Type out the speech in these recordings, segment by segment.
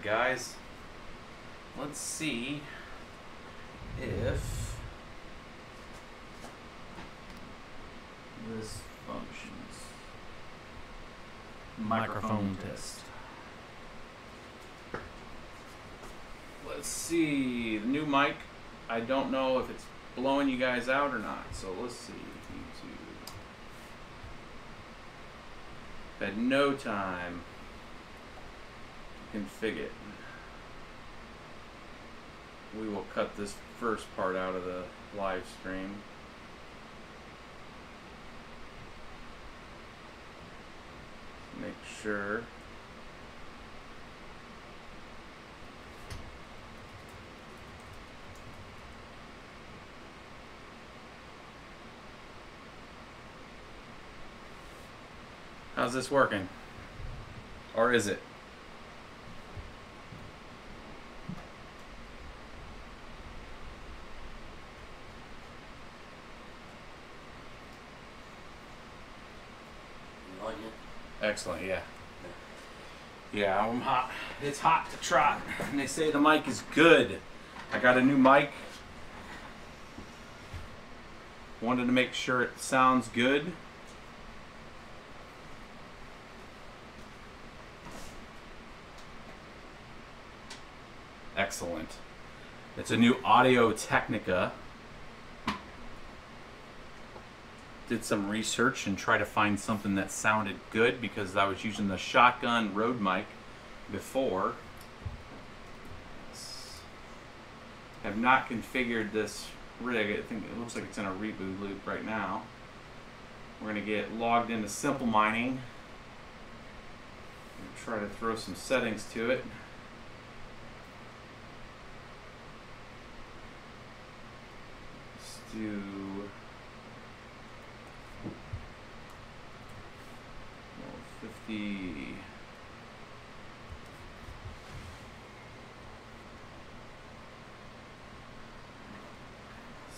Alright guys, let's see if this functions. Microphone test. Let's see, the new mic, I don't know if it's blowing you guys out or not, so let's see. YouTube. Had no time to configure it. We will cut this first part out of the live stream. Make sure. How's this working? Or is it? You like it? Excellent, yeah. Yeah, I'm hot. It's hot to trot. And they say the mic is good. I got a new mic. Wanted to make sure it sounds good. Excellent. It's a new Audio Technica. Did some research and try to find something that sounded good because I was using the shotgun Rode mic before. Have not configured this rig. I think it looks like it's in a reboot loop right now. We're going to get logged into Simple Mining and try to throw some settings to it. Do 50.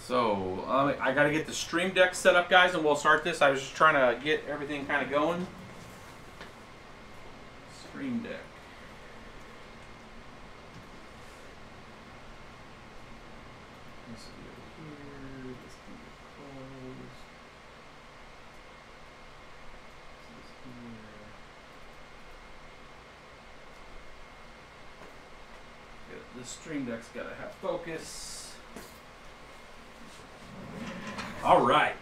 So I got to get the Stream Deck set up, guys, and we'll start this. I was just trying to get everything kind of going. Stream Deck. The Stream Deck's got to have focus. All right.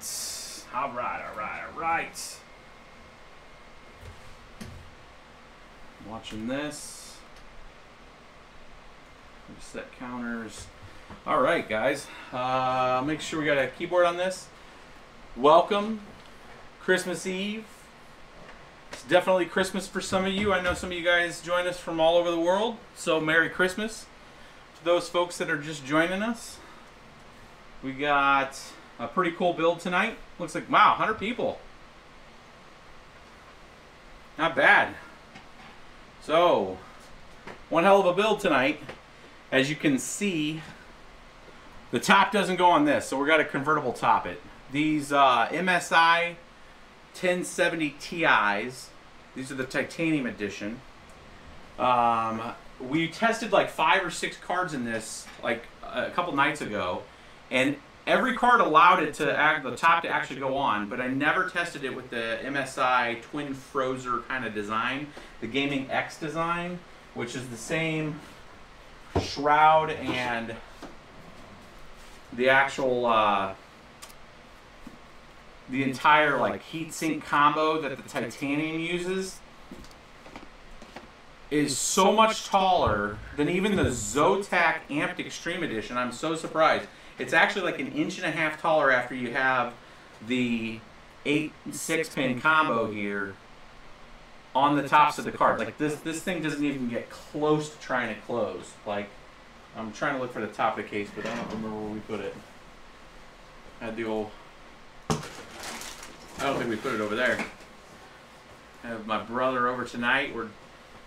All right, all right, all right. Watching this. Reset counters. All right, guys. Make sure we got a keyboard on this. Welcome. Christmas Eve. It's definitely Christmas for some of you. I know some of you guys join us from all over the world. So Merry Christmas. Those folks that are just joining us, we got a pretty cool build tonight. Looks like, wow, 100 people. Not bad. So, one hell of a build tonight. As you can see, the top doesn't go on this, so we got a convertible top it. These MSI 1070Ti's, these are the Titanium edition. We tested like 5 or 6 cards in this like a couple nights ago, and every card allowed it to the top to actually go on, but I never tested it with the MSI twin frozer kind of design, the Gaming X design, which is the same shroud and the actual the entire like heatsink combo that the Titanium uses is so much taller than even the Zotac Amped Extreme Edition. I'm so surprised. It's actually like 1.5 inches taller after you have the 8 6-pin combo here on the tops of the cards. Like this thing doesn't even get close to trying to close. Like, I'm trying to look for the top of the case, but I don't remember where we put it. I had the old, I don't think we put it over there. I have my brother over tonight. We're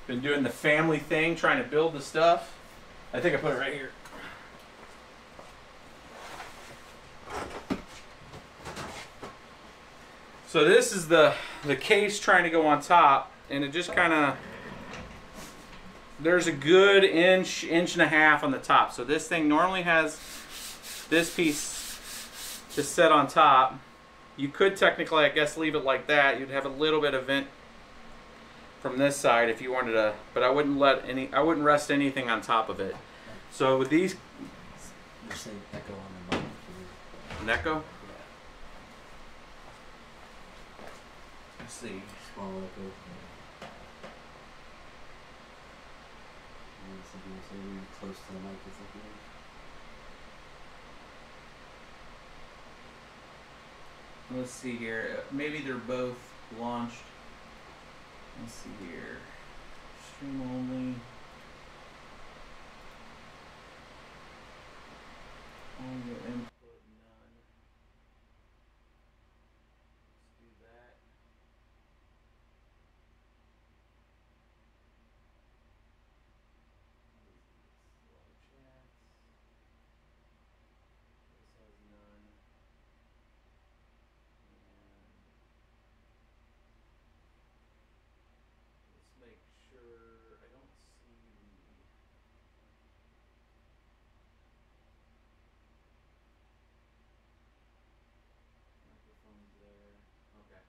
been doing the family thing, trying to build the stuff. I think I put it right here. So this is the case trying to go on top, and it just kind of there's a good inch and a half on the top. So this thing normally has this piece to set on top. You could technically, I guess, leave it like that. You'd have a little bit of vent from this side if you wanted to, but I wouldn't rest anything on top of it. So with these, There's an echo on the mic. an echo. Yeah. Let's see. Small echo. And something so really close to the mic is like Let's see here. Maybe they're both launched. Let's see here. Stream only. Audio input none. Let's do that. Slow chats. This has none. And let's make sure I don't see the microphones there. Okay.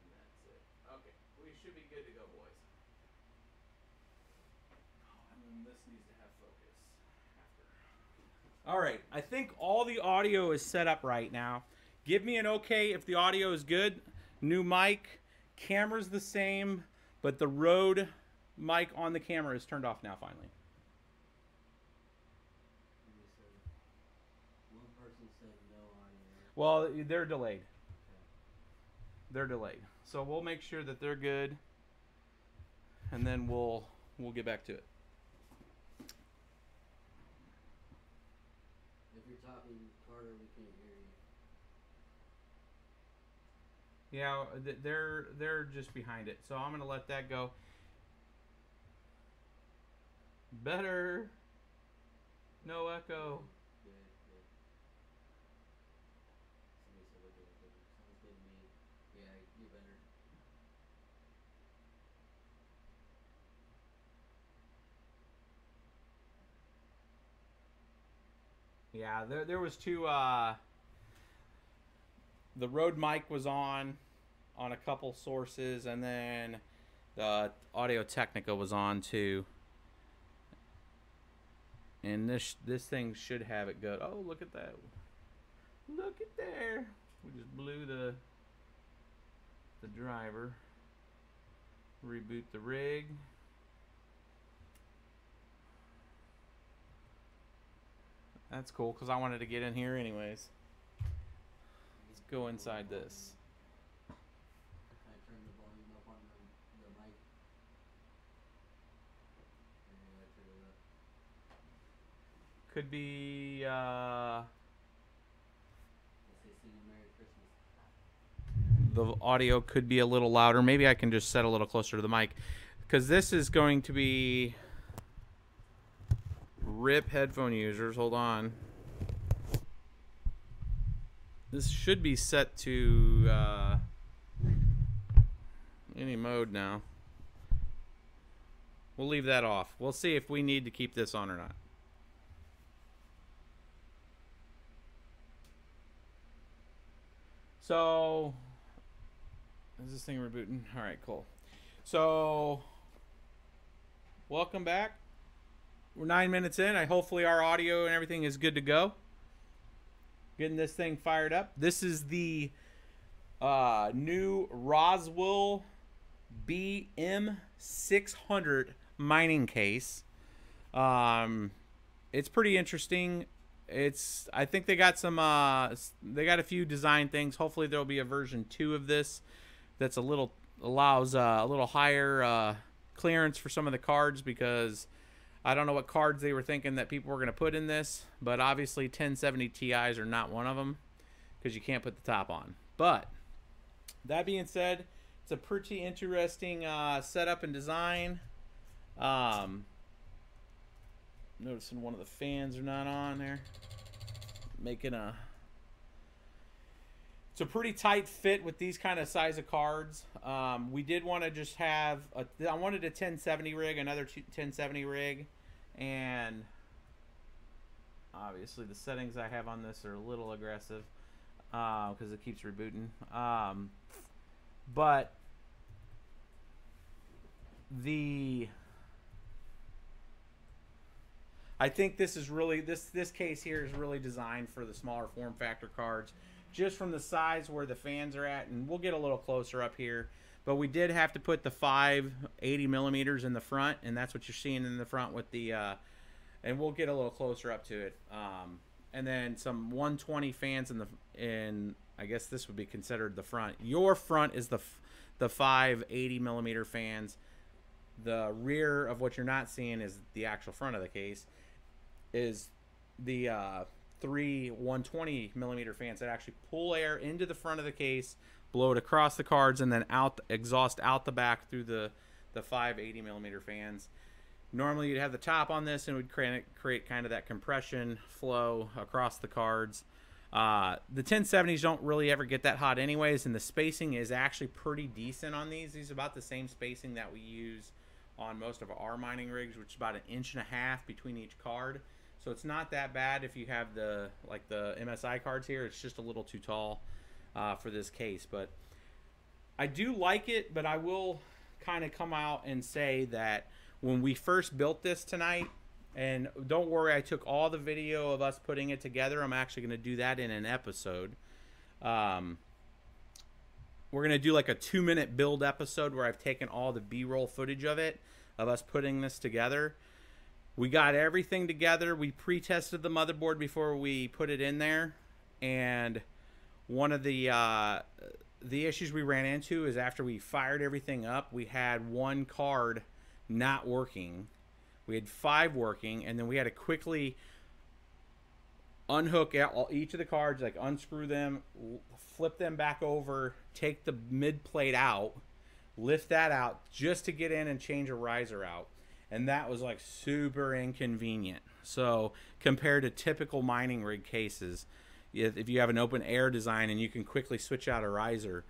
And that's it. Okay, we should be good to go, boys. And then this needs to have focus after. All right, I think all the audio is set up right now. Give me an okay if the audio is good. New mic, camera's the same, but the Rode mic on the camera is turned off now finally. one person said no audio. Well, they're delayed. Okay. They're delayed. So we'll make sure that they're good, and then we'll get back to it. If you're talking, Carter, we can't hear you. Yeah, they're just behind it. So I'm gonna let that go. Better. No echo. Good, good. Somebody said look at it. Sounds good to me. Yeah, you better. Yeah, there was two. The Rode mic was on a couple sources, and then the Audio Technica was on too. And this thing should have it good. Oh, look at that! Look at there! We just blew the driver. Reboot the rig. That's cool because I wanted to get in here anyways. Let's go inside this. Can I turn the volume up on the mic? Yeah, I turn it up. Could be Let's say sing a Merry Christmas. the audio could be a little louder. Maybe I can just set a little closer to the mic because this is going to be RIP headphone users. Hold on. This should be set to any mode now. We'll leave that off. We'll see if we need to keep this on or not. So Is this thing rebooting? All right, cool. So, welcome back. We're 9 minutes in. Hopefully our audio and everything is good to go. Getting this thing fired up. This is the new Rosewill BM-600 mining case. It's pretty interesting. I think they got some they got a few design things. Hopefully there'll be a version 2 of this that's allows a little higher clearance for some of the cards, because I don't know what cards they were thinking that people were going to put in this, but obviously 1070 Ti's are not one of them, because you can't put the top on. But that being said, it's a pretty interesting setup and design. Noticing one of the fans are not on there, it's a pretty tight fit with these kind of size of cards. We did want to just have I wanted a 1070 rig, another 1070 rig, and obviously the settings I have on this are a little aggressive because it keeps rebooting. But I think this is really this case here is really designed for the smaller form factor cards, just from the size where the fans are at, and we'll get a little closer up here. But we did have to put the 580 millimeters in the front, and that's what you're seeing in the front with the and we'll get a little closer up to it. And then some 120 fans in I guess this would be considered the front. Your front is the 580 millimeter fans. The rear of what you're not seeing is the actual front of the case, is the 3 120 millimeter fans that actually pull air into the front of the case, blow it across the cards, and then exhaust out the back through the 580 millimeter fans. Normally you'd have the top on this and it would create kind of that compression flow across the cards. The 1070s don't really ever get that hot anyways, and the spacing is actually pretty decent on these. These are about the same spacing that we use on most of our mining rigs, which is about 1.5 inches between each card. So it's not that bad if you have the MSI cards here. It's just a little too tall for this case. But I do like it, but I will kind of come out and say that when we first built this tonight, and don't worry, I took all the video of us putting it together. I'm actually going to do that in an episode. We're going to do like a 2-minute build episode where I've taken all the B-roll footage of it, of us putting this together. We got everything together. We pre-tested the motherboard before we put it in there. And one of the issues we ran into is after we fired everything up, we had one card not working. We had 5 working, and then we had to quickly unhook each of the cards, like unscrew them, flip them back over, take the mid plate out, lift that out just to get in and change a riser out. And that was like super inconvenient. So compared to typical mining rig cases, if you have an open air design and you can quickly switch out a riser,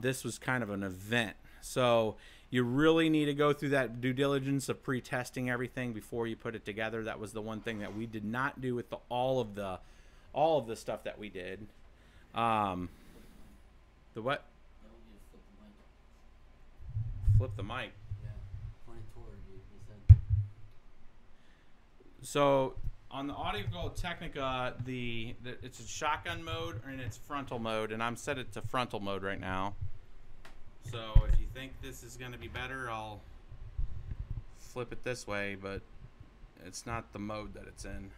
this was kind of an event. So you really need to go through that due diligence of pre-testing everything before you put it together. That was the one thing that we did not do with all of the stuff that we did. The what? Flip the mic. Yeah, point toward you, he said. So on the Audio Technica, it's a shotgun mode and it's frontal mode, and I'm set it to frontal mode right now. So if you think this is going to be better, I'll flip it this way, but it's not the mode that it's in.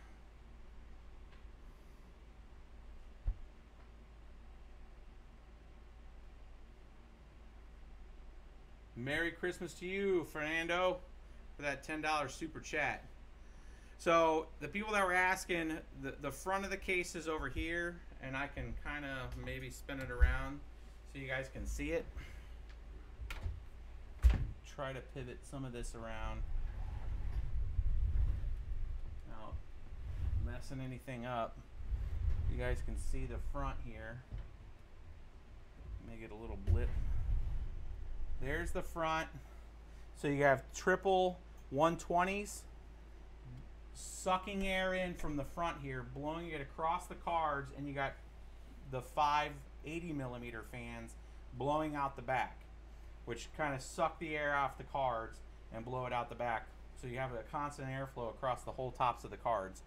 Merry Christmas to you, Fernando, for that $10 super chat. So the people that were asking, the front of the case is over here, and I can kind of maybe spin it around so you guys can see it. Try to pivot some of this around without messing anything up. You guys can see the front here. Make it a little blip. There's the front. So you have triple 120s sucking air in from the front here, blowing it across the cards, and you got the 580 millimeter fans blowing out the back, which kind of suck the air off the cards and blow it out the back. So you have a constant airflow across the whole tops of the cards.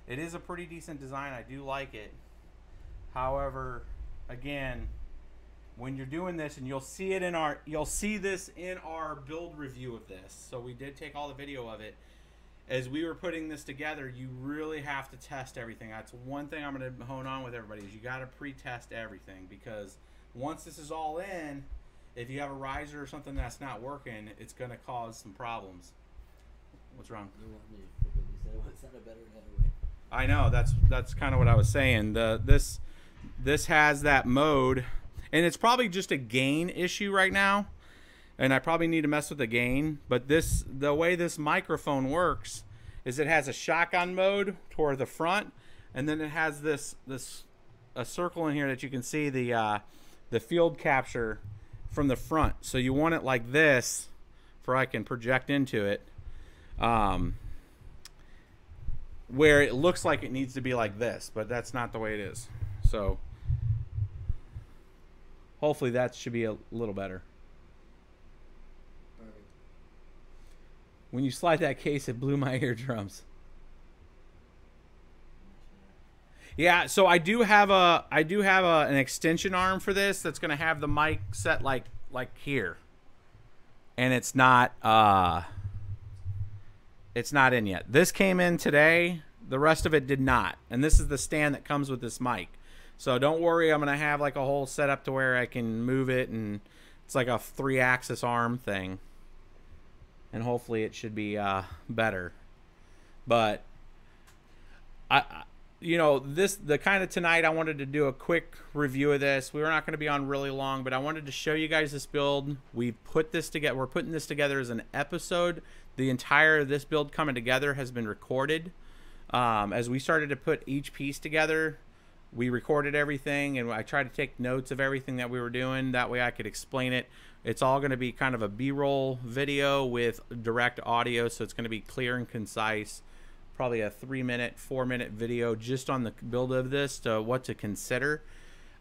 It is a pretty decent design. I do like it. However, again, when you're doing this, and you'll see this in our build review of this. So we did take all the video of it. As we were putting this together, you really have to test everything. That's one thing I'm going to hone on with everybody, is you got to pre-test everything, because once this is all in, if you have a riser or something that's not working, it's going to cause some problems. What's wrong? You want me to quickly say what's not a better way. I know, that's kind of what I was saying. This has that mode, and it's probably just a gain issue right now, and I probably need to mess with the gain. But the way this microphone works is it has a shotgun mode toward the front, and then it has a circle in here that you can see the field capture from the front. So you want it like this, for I can project into it, where it looks like it needs to be like this, but that's not the way it is. So hopefully that should be a little better. Perfect. When you slide that case, it blew my eardrums. Yeah, so I do have an extension arm for this that's going to have the mic set like here, and it's not in yet. This came in today. The rest of it did not, and this is the stand that comes with this mic. So don't worry, I'm going to have like a whole setup to where I can move it, and it's like a 3-axis arm thing, and hopefully it should be better. But you know, the kind of tonight I wanted to do a quick review of this. We were not going to be on really long, but I wanted to show you guys this build. We've put this together. We're putting this together as an episode. The entire this build coming together has been recorded. As we started to put each piece together, we recorded everything, and I tried to take notes of everything that we were doing. That way I could explain it. It's all going to be kind of a B-roll video with direct audio, so it's going to be clear and concise. Probably a 3-minute, 4-minute video just on the build of this, to what to consider.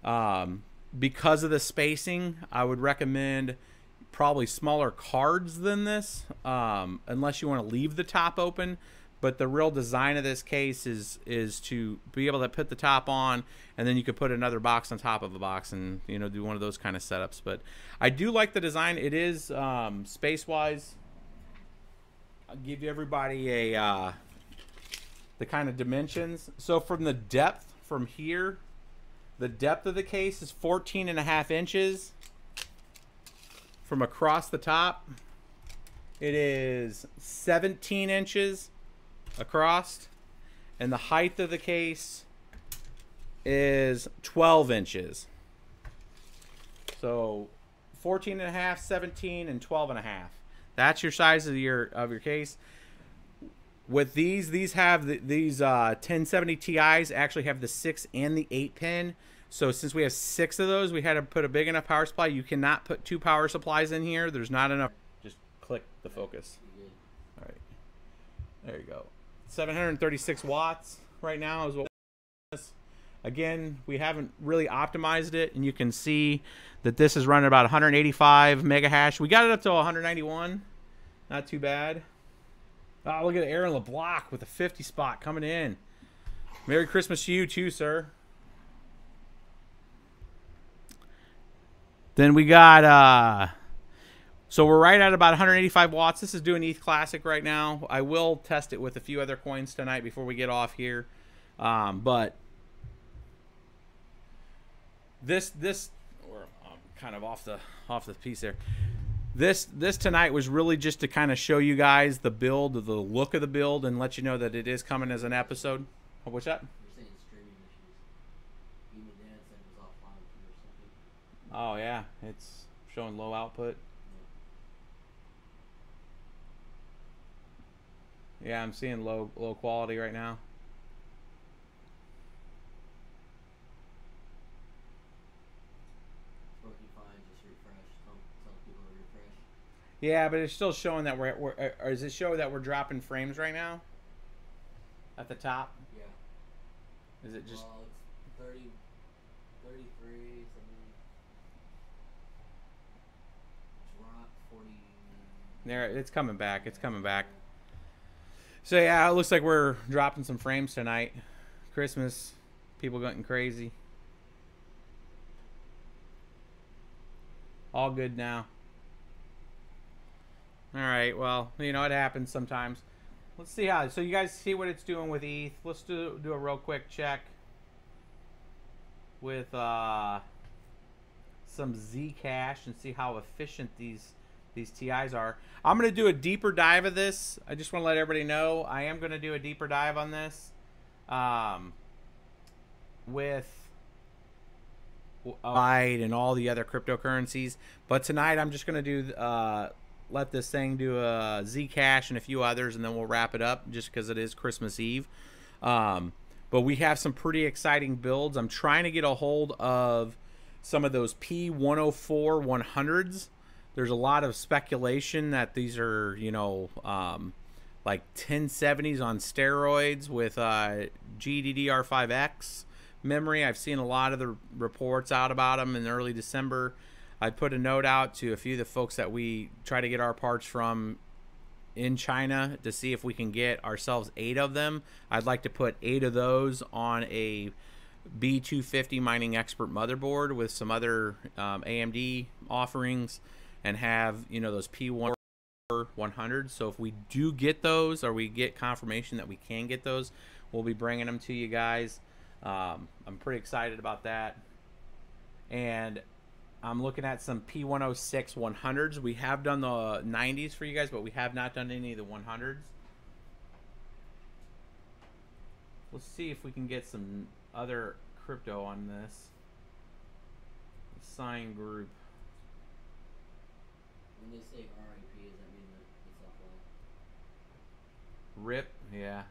Because of the spacing, I would recommend probably smaller cards than this, unless you want to leave the top open. But the real design of this case is to be able to put the top on, and then you could put another box on top of a box, and you know, do one of those kind of setups. But I do like the design. It is space-wise. I'll give you everybody the kind of dimensions. So from the depth from here, the depth of the case is 14.5 inches. From across the top, it is 17 inches across, and the height of the case is 12 inches. So 14.5, 17, and 12.5. That's your size of your case. With these have these 1070 Ti's actually have the 6 and the 8 pin. So since we have 6 of those, we had to put a big enough power supply. You cannot put 2 power supplies in here. There's not enough. Just click the focus. All right, there you go. 736 watts right now is what. Again, we haven't really optimized it, and you can see that this is running about 185 mega hash. We got it up to 191. Not too bad. Oh, look at Aaron LeBlanc with a 50 spot coming in. Merry Christmas to you too, sir. Then we got, so we're right at about 185 watts. This is doing ETH Classic right now. I will test it with a few other coins tonight before we get off here. But this, I'm kind of off the piece there. This tonight was really just to kind of show you guys the build, the look of the build, and let you know that it is coming as an episode. Oh, what's that? You're saying streaming issues. Even Dan said it was offline or something. Oh yeah, it's showing low output. Yeah, I'm seeing low quality right now. Yeah, but it's still showing that we're or is it showing that we're dropping frames right now? At the top? Yeah. Is it just... Well, it's 30, 33, something. 40. There, it's coming back. It's coming back. So yeah, it looks like we're dropping some frames tonight. Christmas, people getting crazy. All good now. All right, well, you know, it happens sometimes. Let's see how, so you guys see what it's doing with ETH. Let's do a real quick check with some Zcash and see how efficient these TIs are. I'm going to do a deeper dive of this. I just want to let everybody know I am going to do a deeper dive on this with Byte and all the other cryptocurrencies. But tonight I'm just going to do let this thing do a Zcash and a few others, and then we'll wrap it up just because it is Christmas Eve. But we have some pretty exciting builds. I'm trying to get a hold of some of those P104 100s. There's a lot of speculation that these are, you know, like 1070s on steroids with GDDR5X memory. I've seen a lot of the reports out about them in early December. I put a note out to a few of the folks that we try to get our parts from in China to see if we can get ourselves 8 of them. I'd like to put 8 of those on a B250 Mining Expert motherboard with some other AMD offerings and have, you know, those P1 100s. So if we do get those, or we get confirmation that we can get those, we'll be bringing them to you guys. I'm pretty excited about that. And I'm looking at some P106 100s. We have done the 90s for you guys, but we have not done any of the 100s. Let's see if we can get some other crypto on this. Sign group. When they say RIP, does that mean that it's offline? RIP, yeah. Yeah.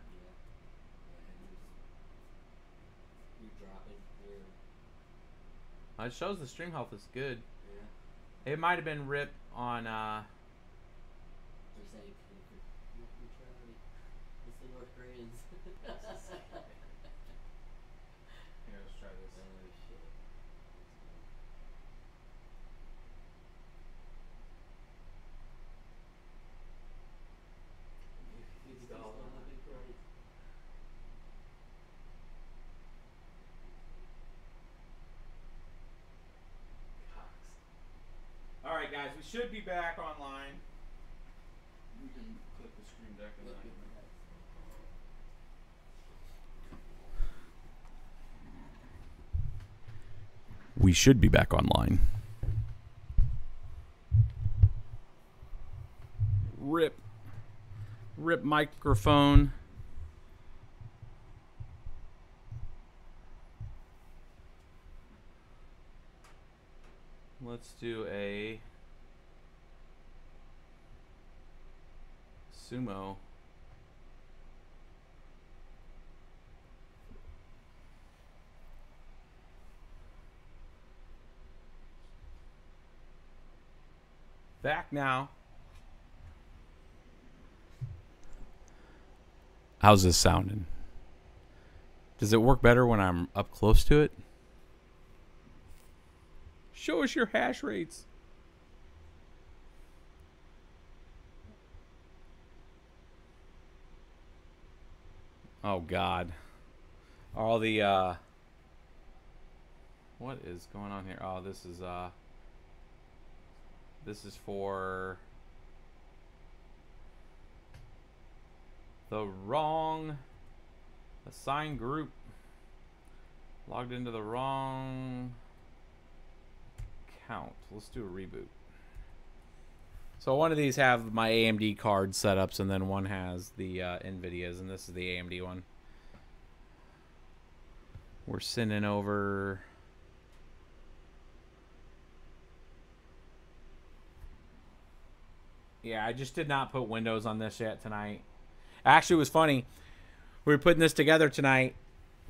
You drop it here. It shows the stream health is good. Yeah. It might have been RIP on They're saying neutrality. It's the North Koreans. Here, let's try this. Oh shit. It's all on the big coins. All right, guys, we should be back online. We can click the screen deck and then. We should be back online. RIP microphone. Let's do a sumo. Back now. How's this sounding? Does it work better when I'm up close to it? Show us your hash rates. Oh God. All the what is going on here? Oh, this is for the wrong assigned group. Logged into the wrong account. Let's do a reboot. So one of these have my AMD card setups, and then one has the NVIDIA's, and this is the AMD one. We're sending over. Yeah, I just did not put Windows on this yet tonight. Actually, it was funny. We were putting this together tonight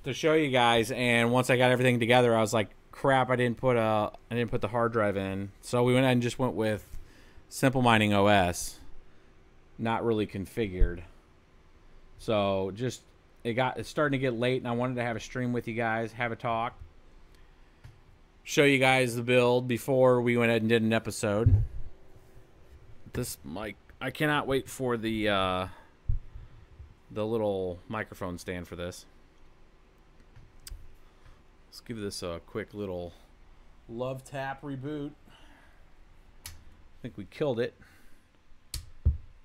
to show you guys, and once I got everything together, I was like, "Crap! I didn't put the hard drive in." So we went ahead and just went with Simple Mining OS, not really configured. So just it's starting to get late, and I wanted to have a stream with you guys, have a talk, show you guys the build before we went ahead and did an episode. this mic. I cannot wait for the little microphone stand for this. Let's give this a quick little love tap reboot. I think we killed it.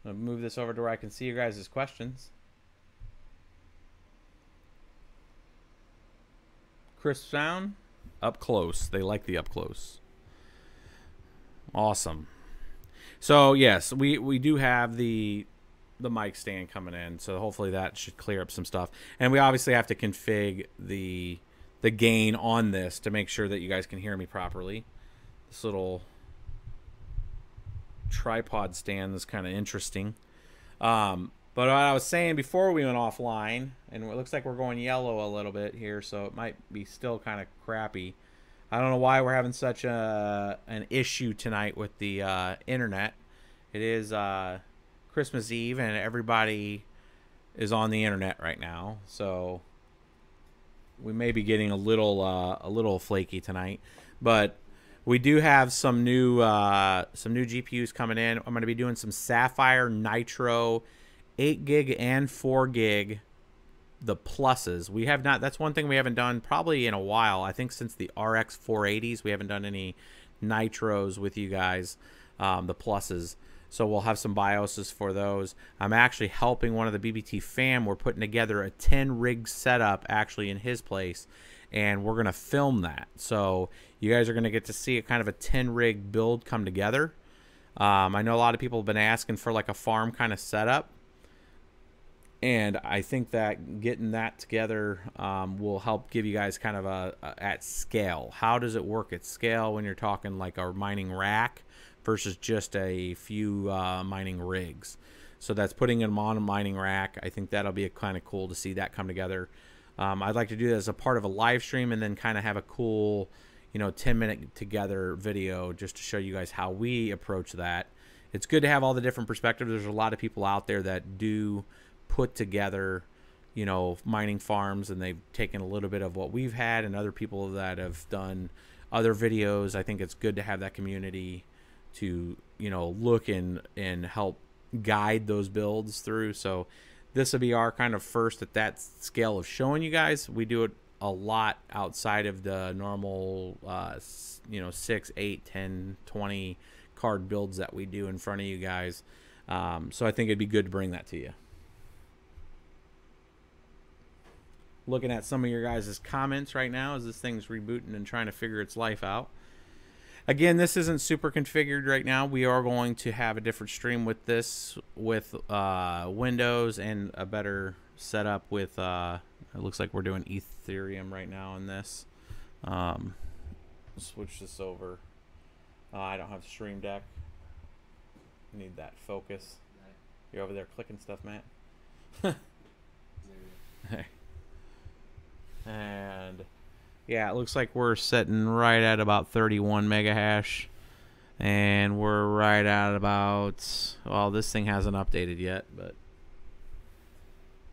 I'll move this over to where I can see your guys' questions. Crisp sound, up close. They like the up close. Awesome. So yes, we do have the mic stand coming in, so hopefully that should clear up some stuff. And we obviously have to config the gain on this to make sure that you guys can hear me properly. This little tripod stand is kind of interesting. But what I was saying before we went offline, and it looks like we're going yellow a little bit here, so it might be still kind of crappy. I don't know why we're having such an issue tonight with the internet. It is Christmas Eve, and everybody is on the internet right now, so we may be getting a little flaky tonight. But we do have some new GPUs coming in. I'm going to be doing some Sapphire Nitro 8 gig and 4 gig, the pluses. We have not, that's one thing we haven't done probably in a while. I think since the RX 480s, we haven't done any Nitros with you guys, the pluses. So we'll have some BIOSes for those. I'm actually helping one of the BBT fam. We're putting together a 10 rig setup actually in his place, and we're going to film that. So you guys are going to get to see a kind of a 10 rig build come together. I know a lot of people have been asking for like a farm kind of setup, and I think that getting that together will help give you guys kind of a at scale. How does it work at scale when you're talking like a mining rack versus just a few mining rigs? So that's putting them on a mining rack. I think that'll be kind of cool to see that come together. I'd like to do that as a part of a live stream, and then kind of have a cool, 10-minute together video just to show you guys how we approach that. It's good to have all the different perspectives. There's a lot of people out there that do put together, mining farms, and they've taken a little bit of what we've had, and other people that have done other videos. I think it's good to have that community to, look and help guide those builds through. So this will be our kind of first at that scale of showing you guys. We do it a lot outside of the normal 6, 8, 10, 20 card builds that we do in front of you guys. So I think it'd be good to bring that to you. Looking at some of your guys' comments right now as this thing's rebooting and trying to figure its life out. Again, this isn't super configured right now. We are going to have a different stream with this, with Windows and a better setup with, it looks like we're doing Ethereum right now in this. Switch this over. I don't have Stream Deck. Need that focus. You're over there clicking stuff, Matt. And yeah, it looks like we're sitting right at about 31 mega hash, and we're right at about, well, this thing hasn't updated yet, but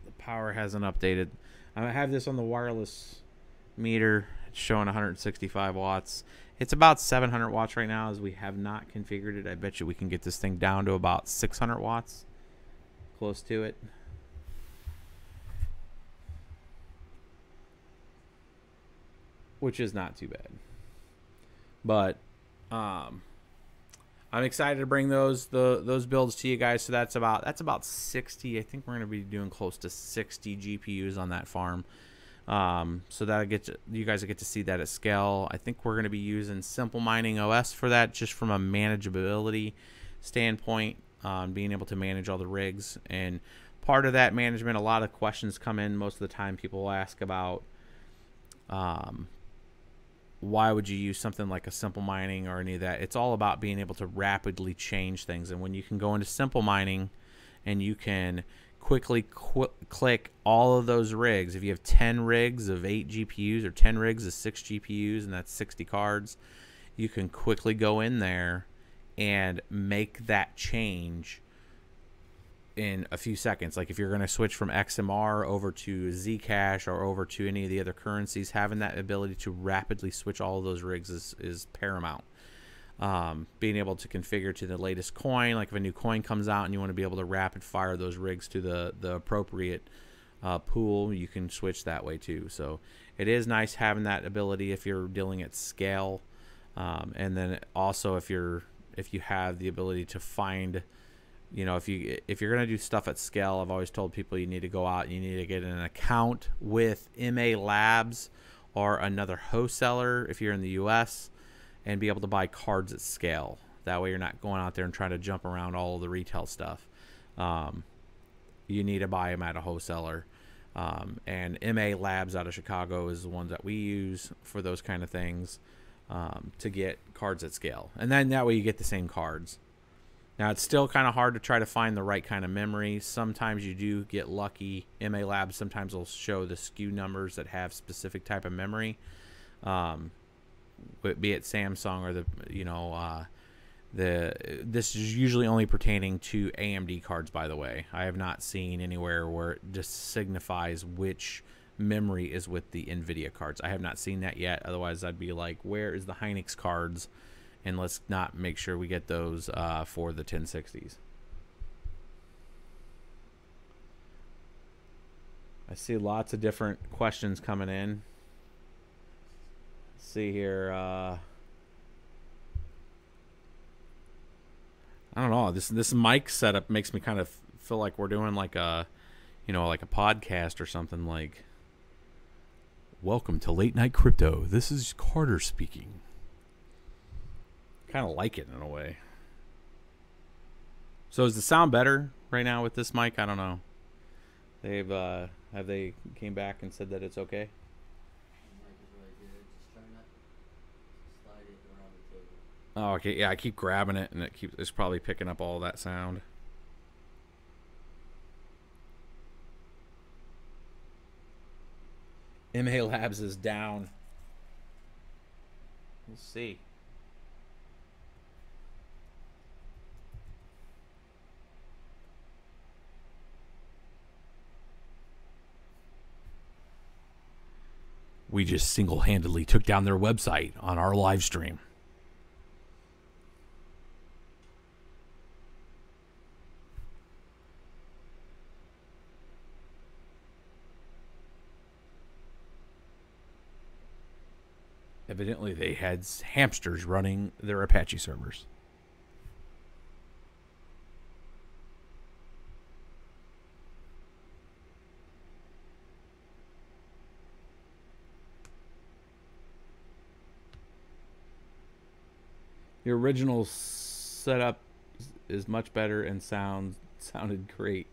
the power hasn't updated. I have this on the wireless meter. It's showing 165 watts. It's about 700 watts right now, as we have not configured it. I bet you we can get this thing down to about 600 watts, close to it. Which is not too bad. But I'm excited to bring those builds to you guys. So that's about 60. I think we're going to be doing close to 60 GPUs on that farm. So that you guys will get to see that at scale. I think we're going to be using Simple Mining OS for that, just from a manageability standpoint, being able to manage all the rigs. And part of that management, a lot of questions come in most of the time. People ask about why would you use something like a Simple Mining or any of that. It's all about being able to rapidly change things. And when you can go into Simple Mining and you can quickly click all of those rigs, if you have 10 rigs of 8 GPUs or 10 rigs of 6 GPUs, and that's 60 cards, you can quickly go in there and make that change in a few seconds. Like if you're going to switch from XMR over to Zcash or over to any of the other currencies, having that ability to rapidly switch all of those rigs is paramount. being able to configure to the latest coin. Like if a new coin comes out and you want to be able to rapid fire those rigs to the appropriate pool, you can switch that way too. So it is nice having that ability if you're dealing at scale, and then also if you have the ability to find, you know, if you're gonna do stuff at scale, I've always told people you need to go out and you need to get an account with MA Labs or another wholesaler if you're in the US, and be able to buy cards at scale. That way you're not going out there and trying to jump around all of the retail stuff. You need to buy them at a wholesaler. And MA Labs out of Chicago is the ones that we use for those kind of things, to get cards at scale. And then that way you get the same cards. Now, it's still kind of hard to try to find the right kind of memory. Sometimes you do get lucky. MA Labs sometimes will show the SKU numbers that have specific type of memory, be it Samsung or this is usually only pertaining to AMD cards, by the way. I have not seen anywhere where it just signifies which memory is with the NVIDIA cards. I have not seen that yet. Otherwise, I'd be like, where is the Hynix cards? And let's not make sure we get those for the 1060s. I see lots of different questions coming in. Let's see here. I don't know. This mic setup makes me kind of feel like we're doing like a, like a podcast or something. Like, welcome to Late Night Crypto. This is Carter speaking. Kind of like it in a way. So is the sound better right now with this mic? I don't know. They've have they came back and said that it's okay? Oh, okay. Yeah, I keep grabbing it and it's probably picking up all that sound. MA Labs is down. Let's see. We just single-handedly took down their website on our live stream. Evidently, they had hamsters running their Apache servers. The original setup is much better and sounded great.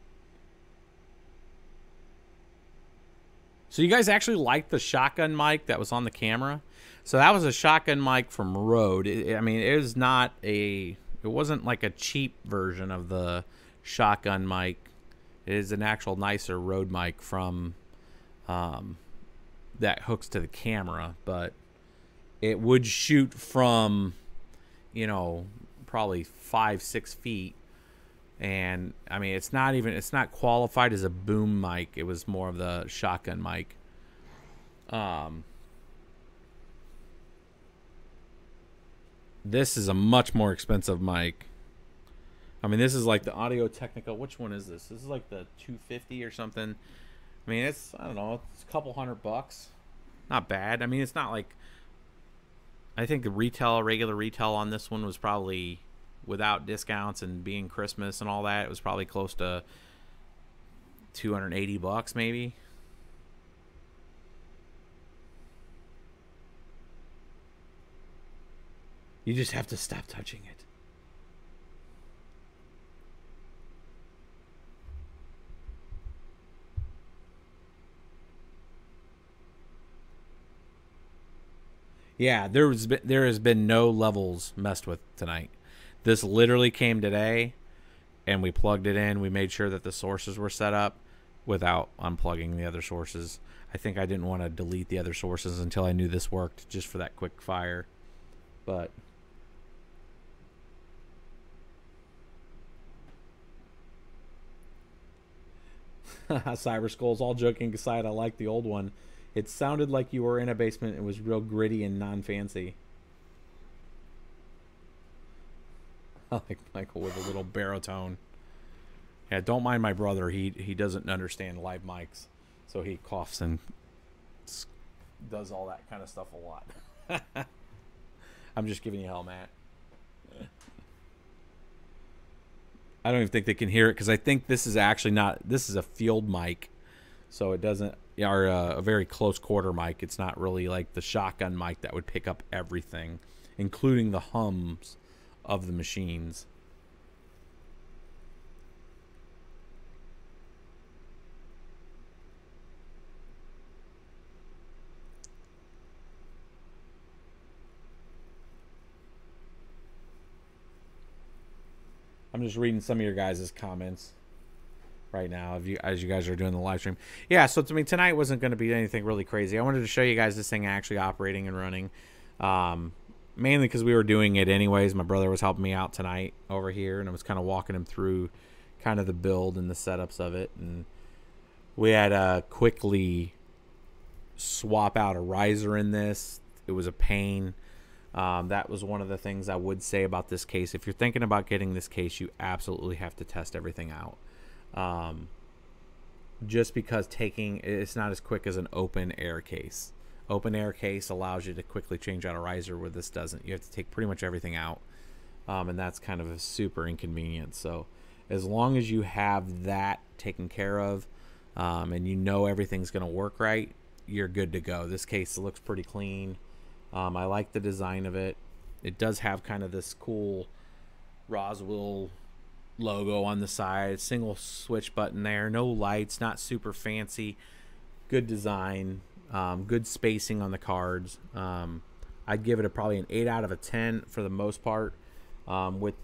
So you guys actually liked the shotgun mic that was on the camera? So that was a shotgun mic from Rode. I mean, it wasn't like a cheap version of the shotgun mic. It is an actual nicer Rode mic from that hooks to the camera, but it would shoot from, probably 5-6 feet. And I mean, it's not qualified as a boom mic. It was more of the shotgun mic. This is a much more expensive mic. I mean, this is like the Audio Technica. Which one is this? This is like the 250 or something. I mean, I don't know, it's a couple $100. Not bad. I mean, it's not like, I think the regular retail on this one was probably, without discounts and being Christmas and all that, it was probably close to $280 maybe. You just have to stop touching it. Yeah, there has been no levels messed with tonight. This literally came today, and we plugged it in. We made sure that the sources were set up without unplugging the other sources. I think I didn't want to delete the other sources until I knew this worked, just for that quick fire. But Cyber Skulls, all joking aside, I like the old one. It sounded like you were in a basement. It was real gritty and non-fancy. Like Michael with a little baritone. Yeah, don't mind my brother. He doesn't understand live mics, so he coughs and does all that kind of stuff a lot. I'm just giving you hell, Matt. I don't even think they can hear it because I think this is actually not. This is a field mic, so it doesn't. Or a very close quarter mic. It's not really like the shotgun mic that would pick up everything, including the hums of the machines. I'm just reading some of your guys' comments right now as you guys are doing the live stream. Yeah, so to me tonight wasn't going to be anything really crazy. I wanted to show you guys this thing actually operating and running, mainly because we were doing it anyways. My brother was helping me out tonight over here, and I was kind of walking him through kind of the build and the setups of it, and we had to quickly swap out a riser in this. It was a pain. That was one of the things I would say about this case. If you're thinking about getting this case, you absolutely have to test everything out. Just because it's not as quick as an open air case. Open air case allows you to quickly change out a riser, where this doesn't. You have to take pretty much everything out, and that's kind of a super inconvenience. So as long as you have that taken care of, and you know everything's going to work right, you're good to go. This case looks pretty clean. I like the design of it. It does have kind of this cool Rosewill logo on the side. Single switch button there. No lights. Not super fancy. Good design. Good spacing on the cards. I'd give it probably an 8 out of a 10 for the most part. With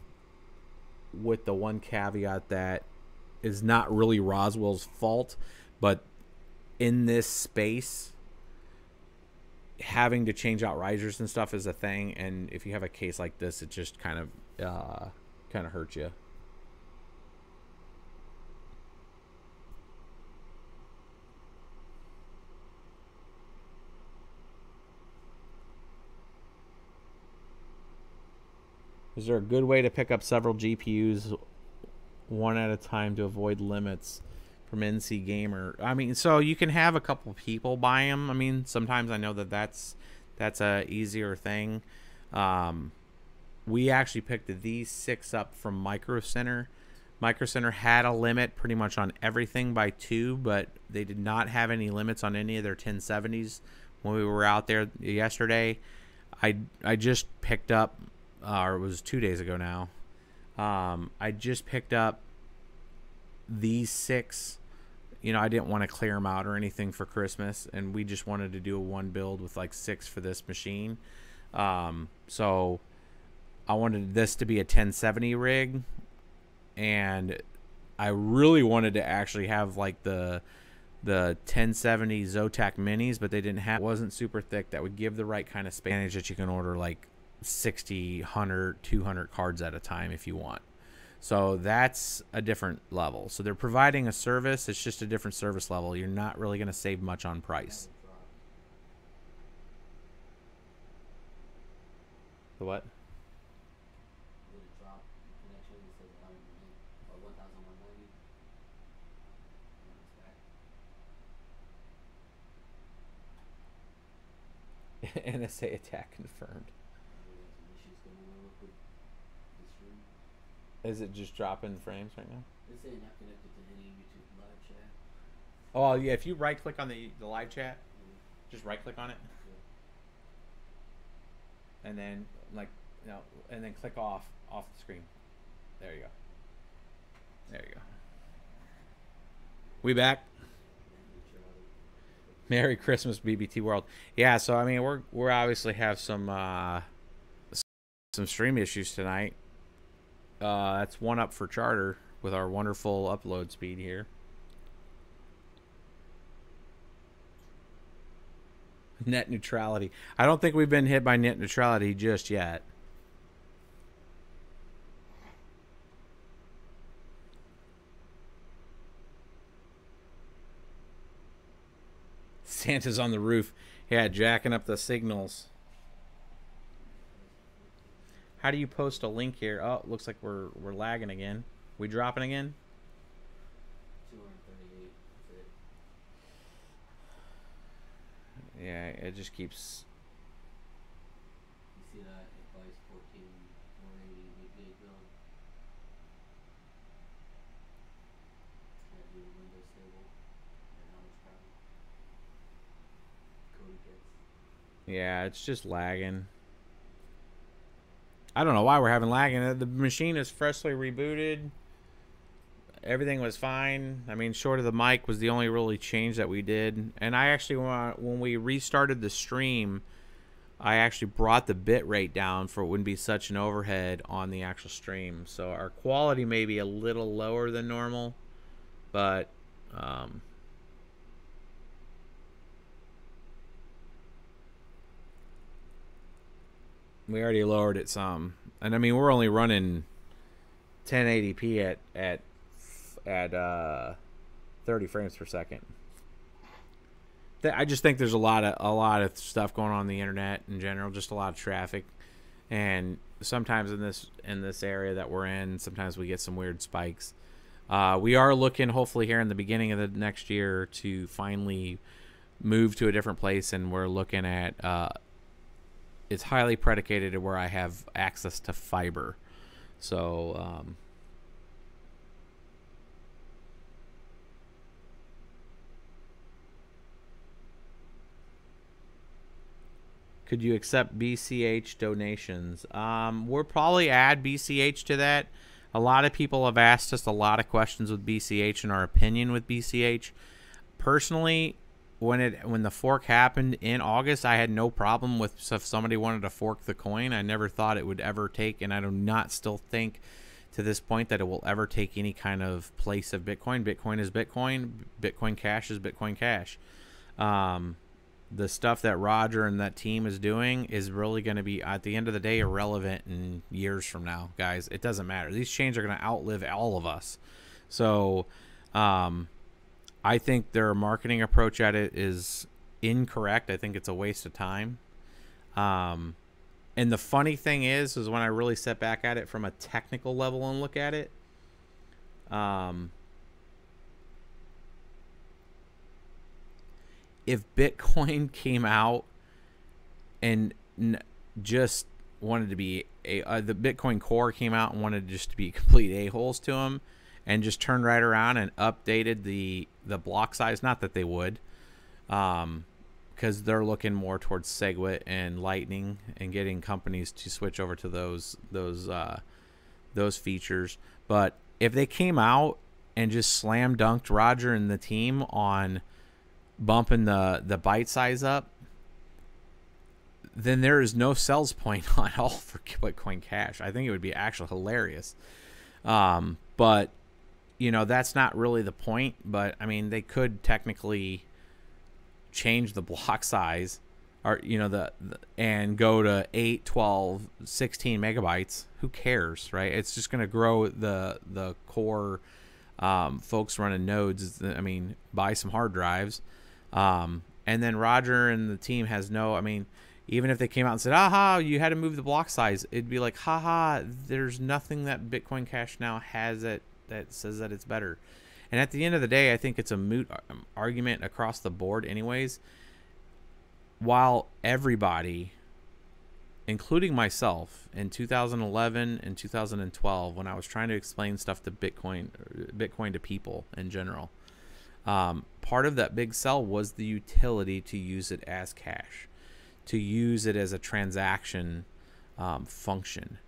the one caveat that is not really Roswell's fault, but in this space, having to change out risers and stuff is a thing, and if you have a case like this, it just kind of hurts you. Is there a good way to pick up several GPUs one at a time to avoid limits from NC Gamer? I mean, so you can have a couple people buy them. I mean, sometimes I know that's a easier thing. We actually picked these 6 up from Micro Center. Micro Center had a limit pretty much on everything by 2, but they did not have any limits on any of their 1070s when we were out there yesterday. I just picked up, or it was 2 days ago now. I just picked up these 6. You know, I didn't want to clear them out or anything for Christmas, and we just wanted to do a one build with like 6 for this machine. So I wanted this to be a 1070 rig, and I really wanted to actually have like the 1070 Zotac minis, but they didn't have. It wasn't super thick. That would give the right kind of space that you can order like 60, 100, 200 cards at a time if you want. So that's a different level. So they're providing a service. It's just a different service level. You're not really going to save much on price. The what? NSA attack confirmed. Is it just dropping frames right now? It's saying not connected to any YouTube live chat. Oh yeah, if you right click on the live chat, just right click on it, and then and then click off the screen. There you go. There you go. We back. Merry Christmas, BBT World. Yeah, so I mean we're obviously have some stream issues tonight. That's one up for Charter with our wonderful upload speed here. Net neutrality. I don't think we've been hit by net neutrality just yet. Santa's on the roof. Yeah, jacking up the signals. How do you post a link here? Oh, looks like we're lagging again. We dropping again? 238. That's it. Yeah, it just keeps. You see that? It buys 14,480 big build. Gotta do Windows stable. And how much power Cody gets. Yeah, it's just lagging. I don't know why we're having lagging. The machine is freshly rebooted. Everything was fine. I mean, short of the mic was the only really change that we did. And I actually, when we restarted the stream, I actually brought the bit rate down for it wouldn't be such an overhead on the actual stream. So our quality may be a little lower than normal, but we already lowered it some. And I mean, we're only running 1080p at 30 frames per second. I just think there's a lot of stuff going on the internet in general, just a lot of traffic, and sometimes in this area that we're in, sometimes we get some weird spikes. We are looking, hopefully here in the beginning of the next year, to finally move to a different place, and we're looking at it's highly predicated to where I have access to fiber. So could you accept BCH donations? We'll probably add BCH to that. A lot of people have asked us a lot of questions with BCH and our opinion with BCH. Personally, when the fork happened in August, I had no problem with if somebody wanted to fork the coin. I never thought it would ever take, and I do not still think to this point that it will ever take any kind of place of Bitcoin. Bitcoin is Bitcoin. Bitcoin Cash is Bitcoin Cash. The stuff that Roger and that team is doing is really going to be, at the end of the day, irrelevant in years from now, guys. It doesn't matter. These chains are going to outlive all of us. So I think their marketing approach at it is incorrect. I think it's a waste of time. And the funny thing is when I really sit back at it from a technical level and look at it, if Bitcoin came out and just wanted to be the Bitcoin core came out and wanted just to be complete a-holes to them, and just turned right around and updated the block size, not that they would, because they're looking more towards SegWit and Lightning and getting companies to switch over to those features. But if they came out and just slam dunked Roger and the team on bumping the byte size up, then there is no sales point on all for Bitcoin Cash. I think it would be actually hilarious. But you know, that's not really the point. But I mean, they could technically change the block size, or you know, and go to 8, 12, 16 megabytes. Who cares, right? It's just going to grow the core folks running nodes. I mean, buy some hard drives. And then Roger and the team has no, I mean, even if they came out and said, aha, you had to move the block size, it'd be like, haha, there's nothing that Bitcoin Cash now has that says that it's better. And at the end of the day, I think it's a moot argument across the board anyways. While everybody, including myself, in 2011 and 2012, when I was trying to explain stuff to Bitcoin to people in general, part of that big sell was the utility to use it as cash, to use it as a transaction function.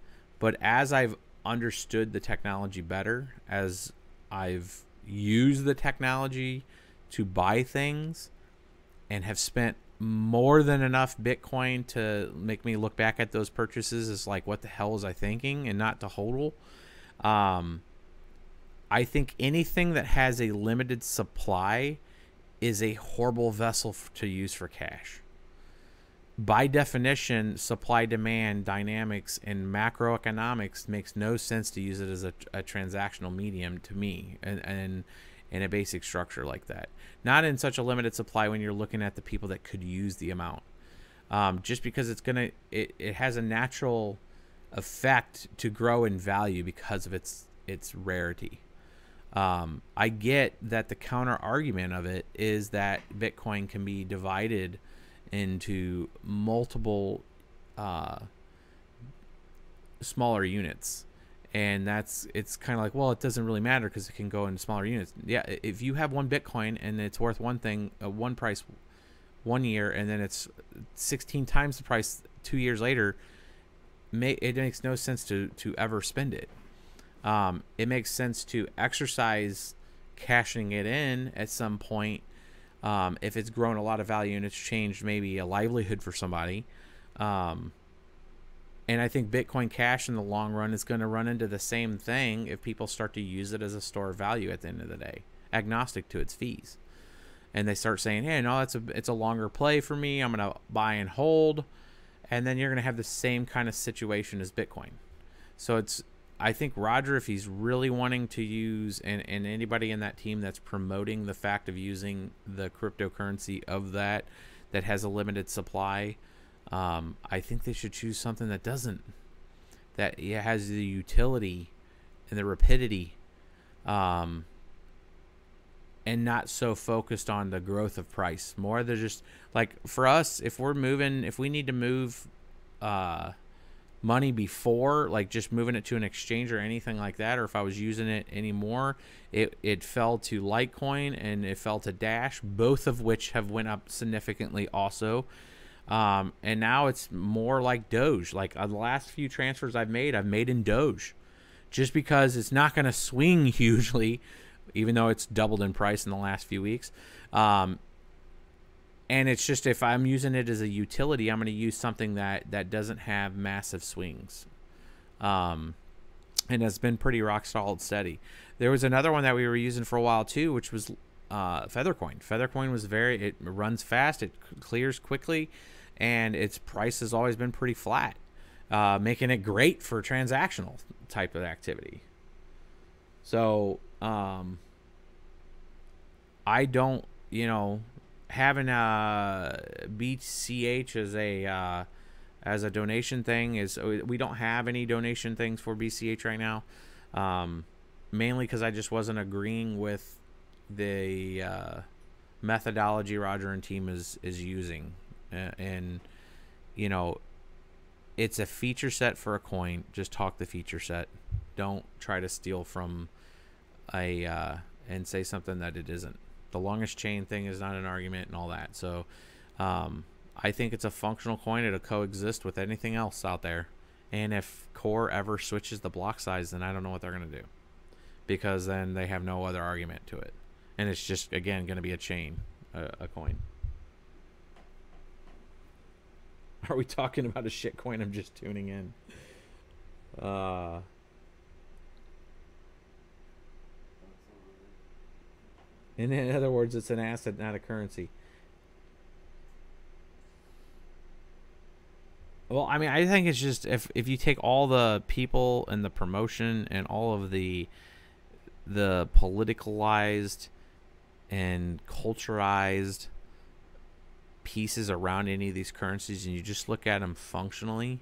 But as I've understood the technology better, as I've used the technology to buy things and have spent more than enough Bitcoin to make me look back at those purchases as like, what the hell was I thinking, and not to hodl. I think anything that has a limited supply is a horrible vessel to use for cash. By definition, supply-demand dynamics and macroeconomics makes no sense to use it as a transactional medium to me, and in a basic structure like that. Not in such a limited supply when you're looking at the people that could use the amount. Just because it has a natural effect to grow in value because of its rarity. I get that the counter argument of it is that Bitcoin can be divided into multiple smaller units, and it's kind of like, well, it doesn't really matter because it can go into smaller units. Yeah, if you have one Bitcoin and it's worth one thing, one price 1 year, and then it's 16 times the price 2 years later, it makes no sense to ever spend it. It makes sense to exercise cashing it in at some point if it's grown a lot of value and it's changed maybe a livelihood for somebody. And I think Bitcoin Cash in the long run is going to run into the same thing if people start to use it as a store of value at the end of the day, agnostic to its fees. And they start saying, hey, no, it's a longer play for me. I'm going to buy and hold. And then you're going to have the same kind of situation as Bitcoin. So I think Roger, if he's really wanting to use, and anybody in that team that's promoting the fact of using the cryptocurrency of that has a limited supply, I think they should choose something that doesn't, that it has the utility and the rapidity, and not so focused on the growth of price. More than just like for us, if we need to move money before, like just moving it to an exchange or anything like that, or if I was using it anymore, it fell to Litecoin and it fell to Dash, both of which have went up significantly also. And now it's more like Doge. Like the last few transfers I've made in Doge, just because it's not going to swing hugely, even though it's doubled in price in the last few weeks. And it's just, if I'm using it as a utility, I'm going to use something that doesn't have massive swings. And has been pretty rock solid steady. There was another one that we were using for a while too, which was Feathercoin. Feathercoin was it runs fast, it clears quickly, and its price has always been pretty flat, making it great for transactional type of activity. So I don't, having BCH as a donation thing we don't have any donation things for BCH right now, mainly because I just wasn't agreeing with the methodology Roger and team is using, and it's a feature set for a coin. Just talk the feature set. Don't try to steal from and say something that it isn't. The longest chain thing is not an argument and all that. So I think it's a functional coin. It'll coexist with anything else out there. And if Core ever switches the block size, then I don't know what they're going to do, because then they have no other argument to it. And it's just, again, going to be a chain, a coin. Are we talking about a shit coin? I'm just tuning in. In other words, it's an asset, not a currency. Well, I mean, I think it's just, if you take all the people and the promotion and all of the politicalized and culturized pieces around any of these currencies, and you just look at them functionally,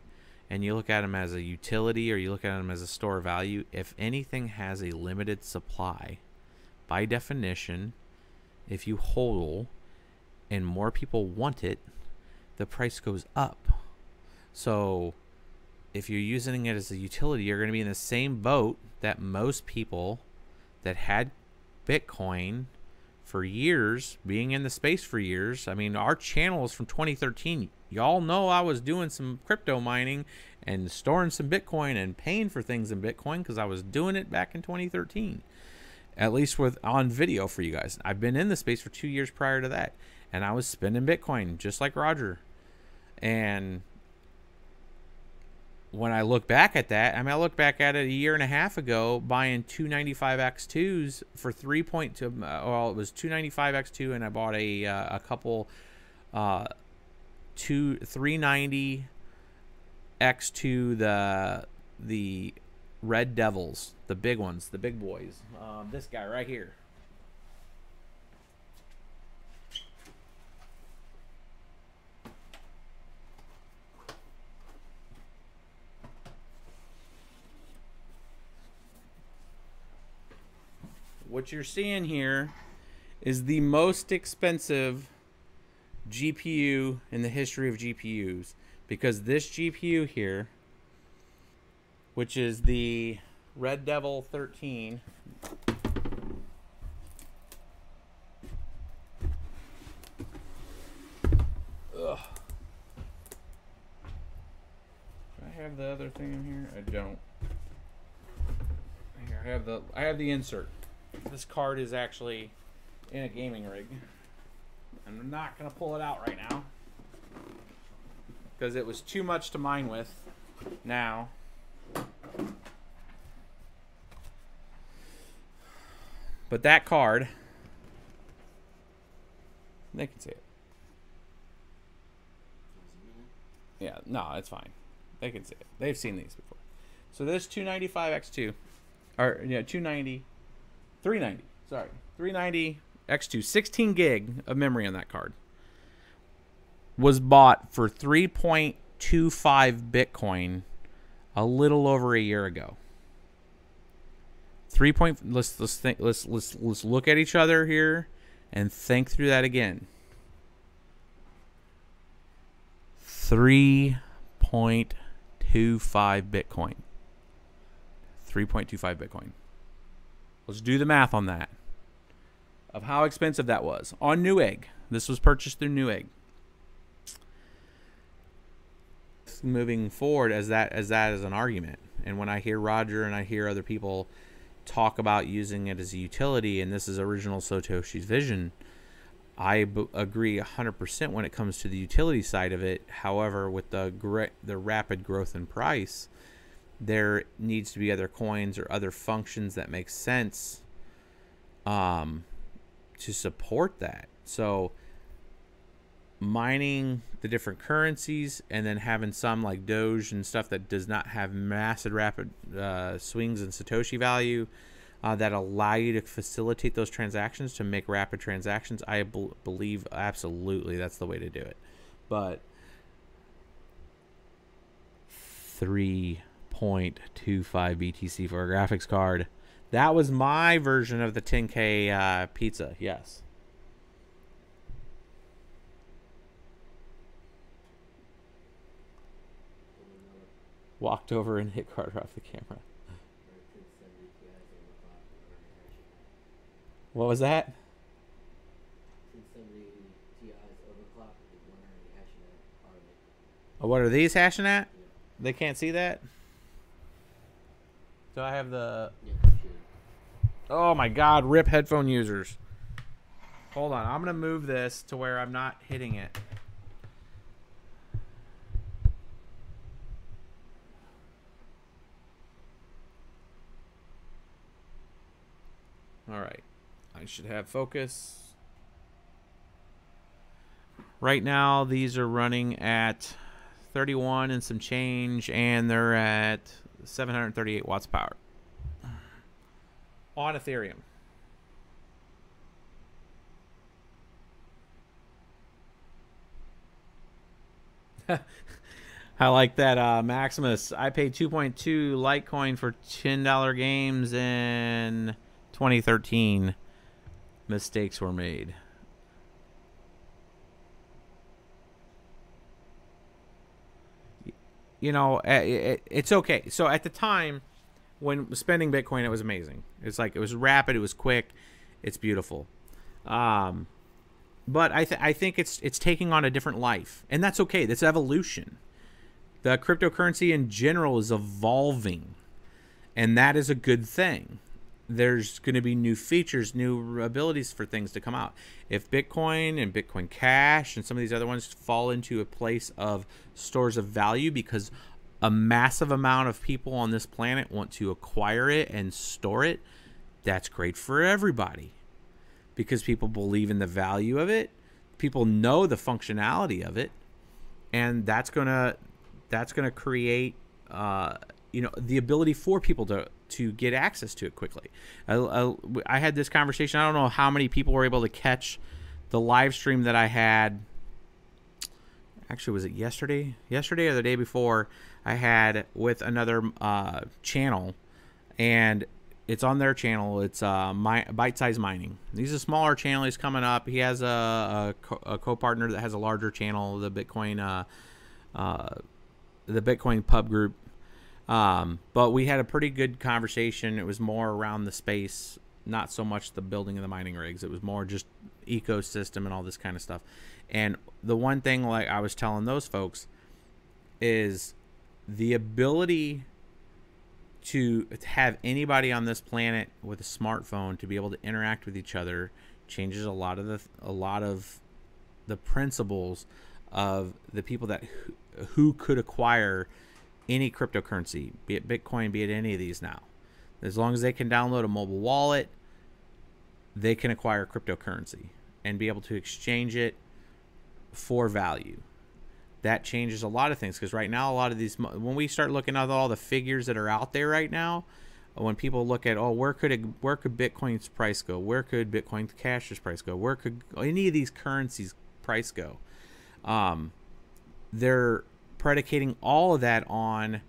and you look at them as a utility, or you look at them as a store of value, if anything has a limited supply, by definition, if you hodl and more people want it, the price goes up. So if you're using it as a utility, you're going to be in the same boat that most people that had Bitcoin for years, being in the space for years. I mean, our channel is from 2013. Y'all know I was doing some crypto mining and storing some Bitcoin and paying for things in Bitcoin because I was doing it back in 2013. At least on video for you guys. I've been in the space for 2 years prior to that, and I was spending Bitcoin just like Roger. And when I look back at that, I looked back at it a year and a half ago, buying 295 X2s for 3.2. Well, it was 295 X2, and I bought a couple 390 X2, the Red Devils, the big ones, the big boys. This guy right here. what you're seeing here is the most expensive GPU in the history of GPUs, because this GPU here, which is the Red Devil 13, ugh. Do I have the other thing in here? I don't. Here, I have the insert. This card is actually in a gaming rig. I'm not gonna pull it out right now because it was too much to mine with now. But that card, they can see it. Yeah, no, it's fine. They can see it. They've seen these before. So this 295X2, or yeah, 390, sorry, 390 X2, 16 gig of memory on that card, was bought for 3.25 Bitcoin a little over a year ago. Let's look at each other here and think through that again. 3.25 Bitcoin. 3.25 Bitcoin. Let's do the math on that, of how expensive that was on Newegg. This was purchased through Newegg. Moving forward as that as an argument, and when I hear Roger and I hear other people talk about using it as a utility, and this is original Satoshi's vision, I agree 100% when it comes to the utility side of it. However, with the rapid growth in price, there needs to be other coins or other functions that make sense to support that. So mining the different currencies and then having some like Doge and stuff that does not have massive rapid swings in Satoshi value that allow you to facilitate those transactions, to make rapid transactions, I believe absolutely that's the way to do it. But 3.25 BTC for a graphics card, that was my version of the 10K pizza. Yes. Walked over and hit Carter off the camera. What was that? 1070 Ti's overclocked with the 100 hashing at hardly. Oh, what are these hashing at? Yeah. They can't see that? So I have the... Yeah, sure. Oh my god, rip headphone users. Hold on, I'm going to move this to where I'm not hitting it. All right. I should have focus. Right now, these are running at 31 and some change, and they're at 738 watts power on Ethereum. I like that, Maximus. I paid 2.2 Litecoin for $10 games in 2013. Mistakes were made. You know, it's okay. So at the time when spending Bitcoin, it was amazing. It's like, it was rapid, it was quick, it's beautiful. But I think it's taking on a different life, and that's okay. That's evolution. The cryptocurrency in general is evolving, and that is a good thing. There's going to be new features, new abilities for things to come out. If Bitcoin and Bitcoin Cash and some of these other ones fall into a place of stores of value because a massive amount of people on this planet want to acquire it and store it, that's great for everybody, because people believe in the value of it. People know the functionality of it, and that's gonna create you know, the ability for people to get access to it quickly. I had this conversation. I don't know how many people were able to catch the live stream that I had. Actually, was it yesterday? Yesterday or the day before? I had with another channel, and It's on their channel. It's Bite Size Mining. He's a smaller channel. He's coming up. He has a co-partner that has a larger channel, the Bitcoin pub group. But we had a pretty good conversation. It was more around the space, not so much the building of the mining rigs. It was more just ecosystem and all this kind of stuff. And the one thing, like I was telling those folks, is the ability to have anybody on this planet with a smartphone to be able to interact with each other changes a lot of the principles of the people that who could acquire any cryptocurrency, be it Bitcoin, be it any of these now. As long as they can download a mobile wallet, they can acquire cryptocurrency and be able to exchange it for value. That changes a lot of things, because right now a lot of these, when we start looking at all the figures that are out there right now, when people look at, oh, where could Bitcoin's price go, where could Bitcoin Cash's price go, where could any of these currencies price go, they're predicating all of that on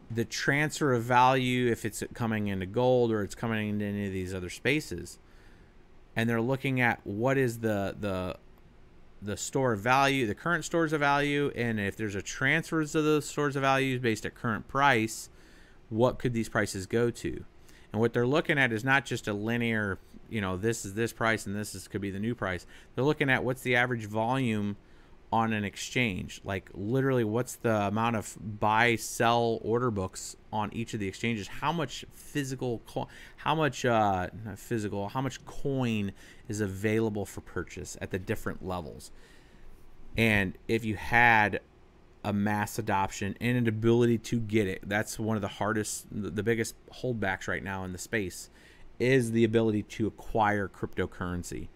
the transfer of value, if it's coming into gold or it's coming into any of these other spaces. And they're looking at what is the store of value, the current stores of value, and if there's a transfer to those stores of value based at current price, what could these prices go to? And what they're looking at is not just a linear, you know, this is this price and could be the new price. They're looking at what's the average volume on an exchange, like literally what's the amount of buy sell order books on each of the exchanges, how much how much coin is available for purchase at the different levels. And if you had a mass adoption and an ability to get it, that's one of the biggest holdbacks right now in the space, is the ability to acquire cryptocurrency.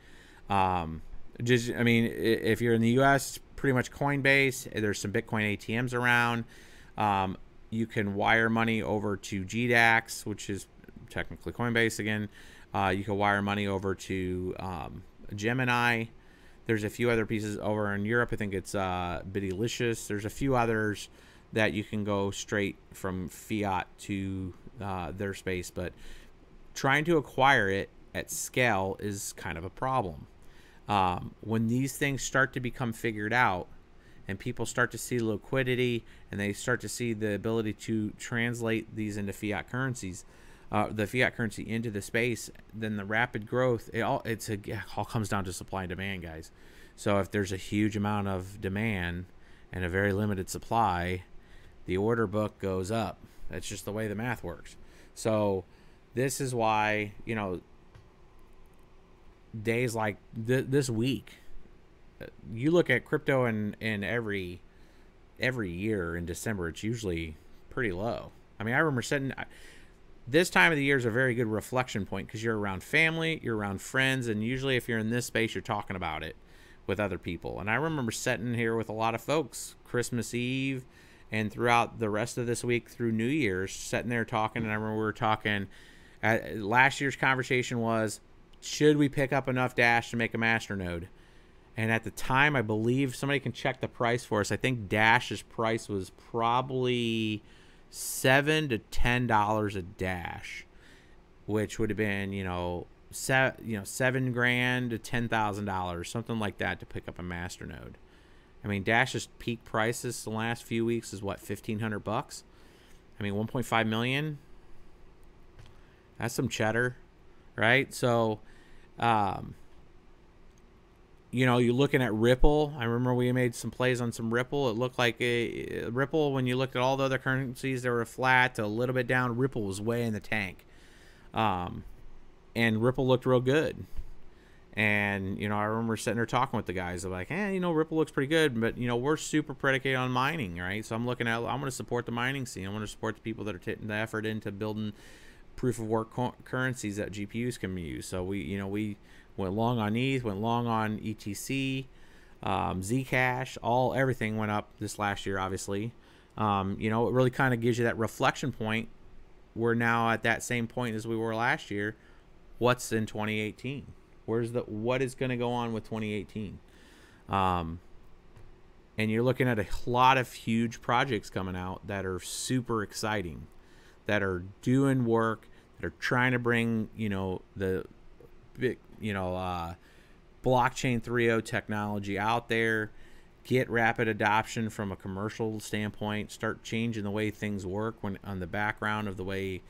If you're in the US, it's pretty much Coinbase. There's some Bitcoin ATMs around. You can wire money over to GTX, which is technically Coinbase again. You can wire money over to Gemini. There's a few other pieces over in Europe. I think it's Bitylicious. There's a few others that you can go straight from fiat to their space. But trying to acquire it at scale is kind of a problem. When these things start to become figured out and people start to see liquidity and they start to see the ability to translate these into fiat currencies, the fiat currency into the space, then the rapid growth, it all comes down to supply and demand, guys. So if there's a huge amount of demand and a very limited supply, the order book goes up. That's just the way the math works. So this is why, you know, days like this week, you look at crypto in every year in December, it's usually pretty low. I mean, I remember this time of the year is a very good reflection point, because you're around family, you're around friends, and usually if you're in this space, you're talking about it with other people. And I remember sitting here with a lot of folks Christmas Eve and throughout the rest of this week through New Year's, sitting there talking. And I remember we were talking, last year's conversation was, should we pick up enough Dash to make a masternode? And at the time, I believe, somebody can check the price for us, I think Dash's price was probably $7 to $10 a Dash, which would have been, $7,000 to $10,000, something like that, to pick up a masternode. I mean, Dash's peak prices the last few weeks is what, $1,500? I mean, 1.5 million. That's some cheddar, right? So, you're looking at Ripple. I remember we made some plays on some Ripple. It looked like Ripple, when you looked at all the other currencies, they were flat to a little bit down. Ripple was way in the tank. And Ripple looked real good. And, I remember sitting there talking with the guys. I'm like, Ripple looks pretty good, but, we're super predicated on mining, right? So I'm going to support the mining scene. I'm going to support the people that are taking the effort into building proof of work currencies that GPUs can use. So we went long on ETH, went long on ETC, Zcash, everything went up this last year, obviously. It really kind of gives you that reflection point. We're now at that same point as we were last year. What's in 2018? What is going to go on with 2018? And you're looking at a lot of huge projects coming out that are super exciting, that are doing work, that are trying to bring, you know, the big, you know, blockchain 3.0 technology out there, get rapid adoption from a commercial standpoint, start changing the way things work when on the background of the way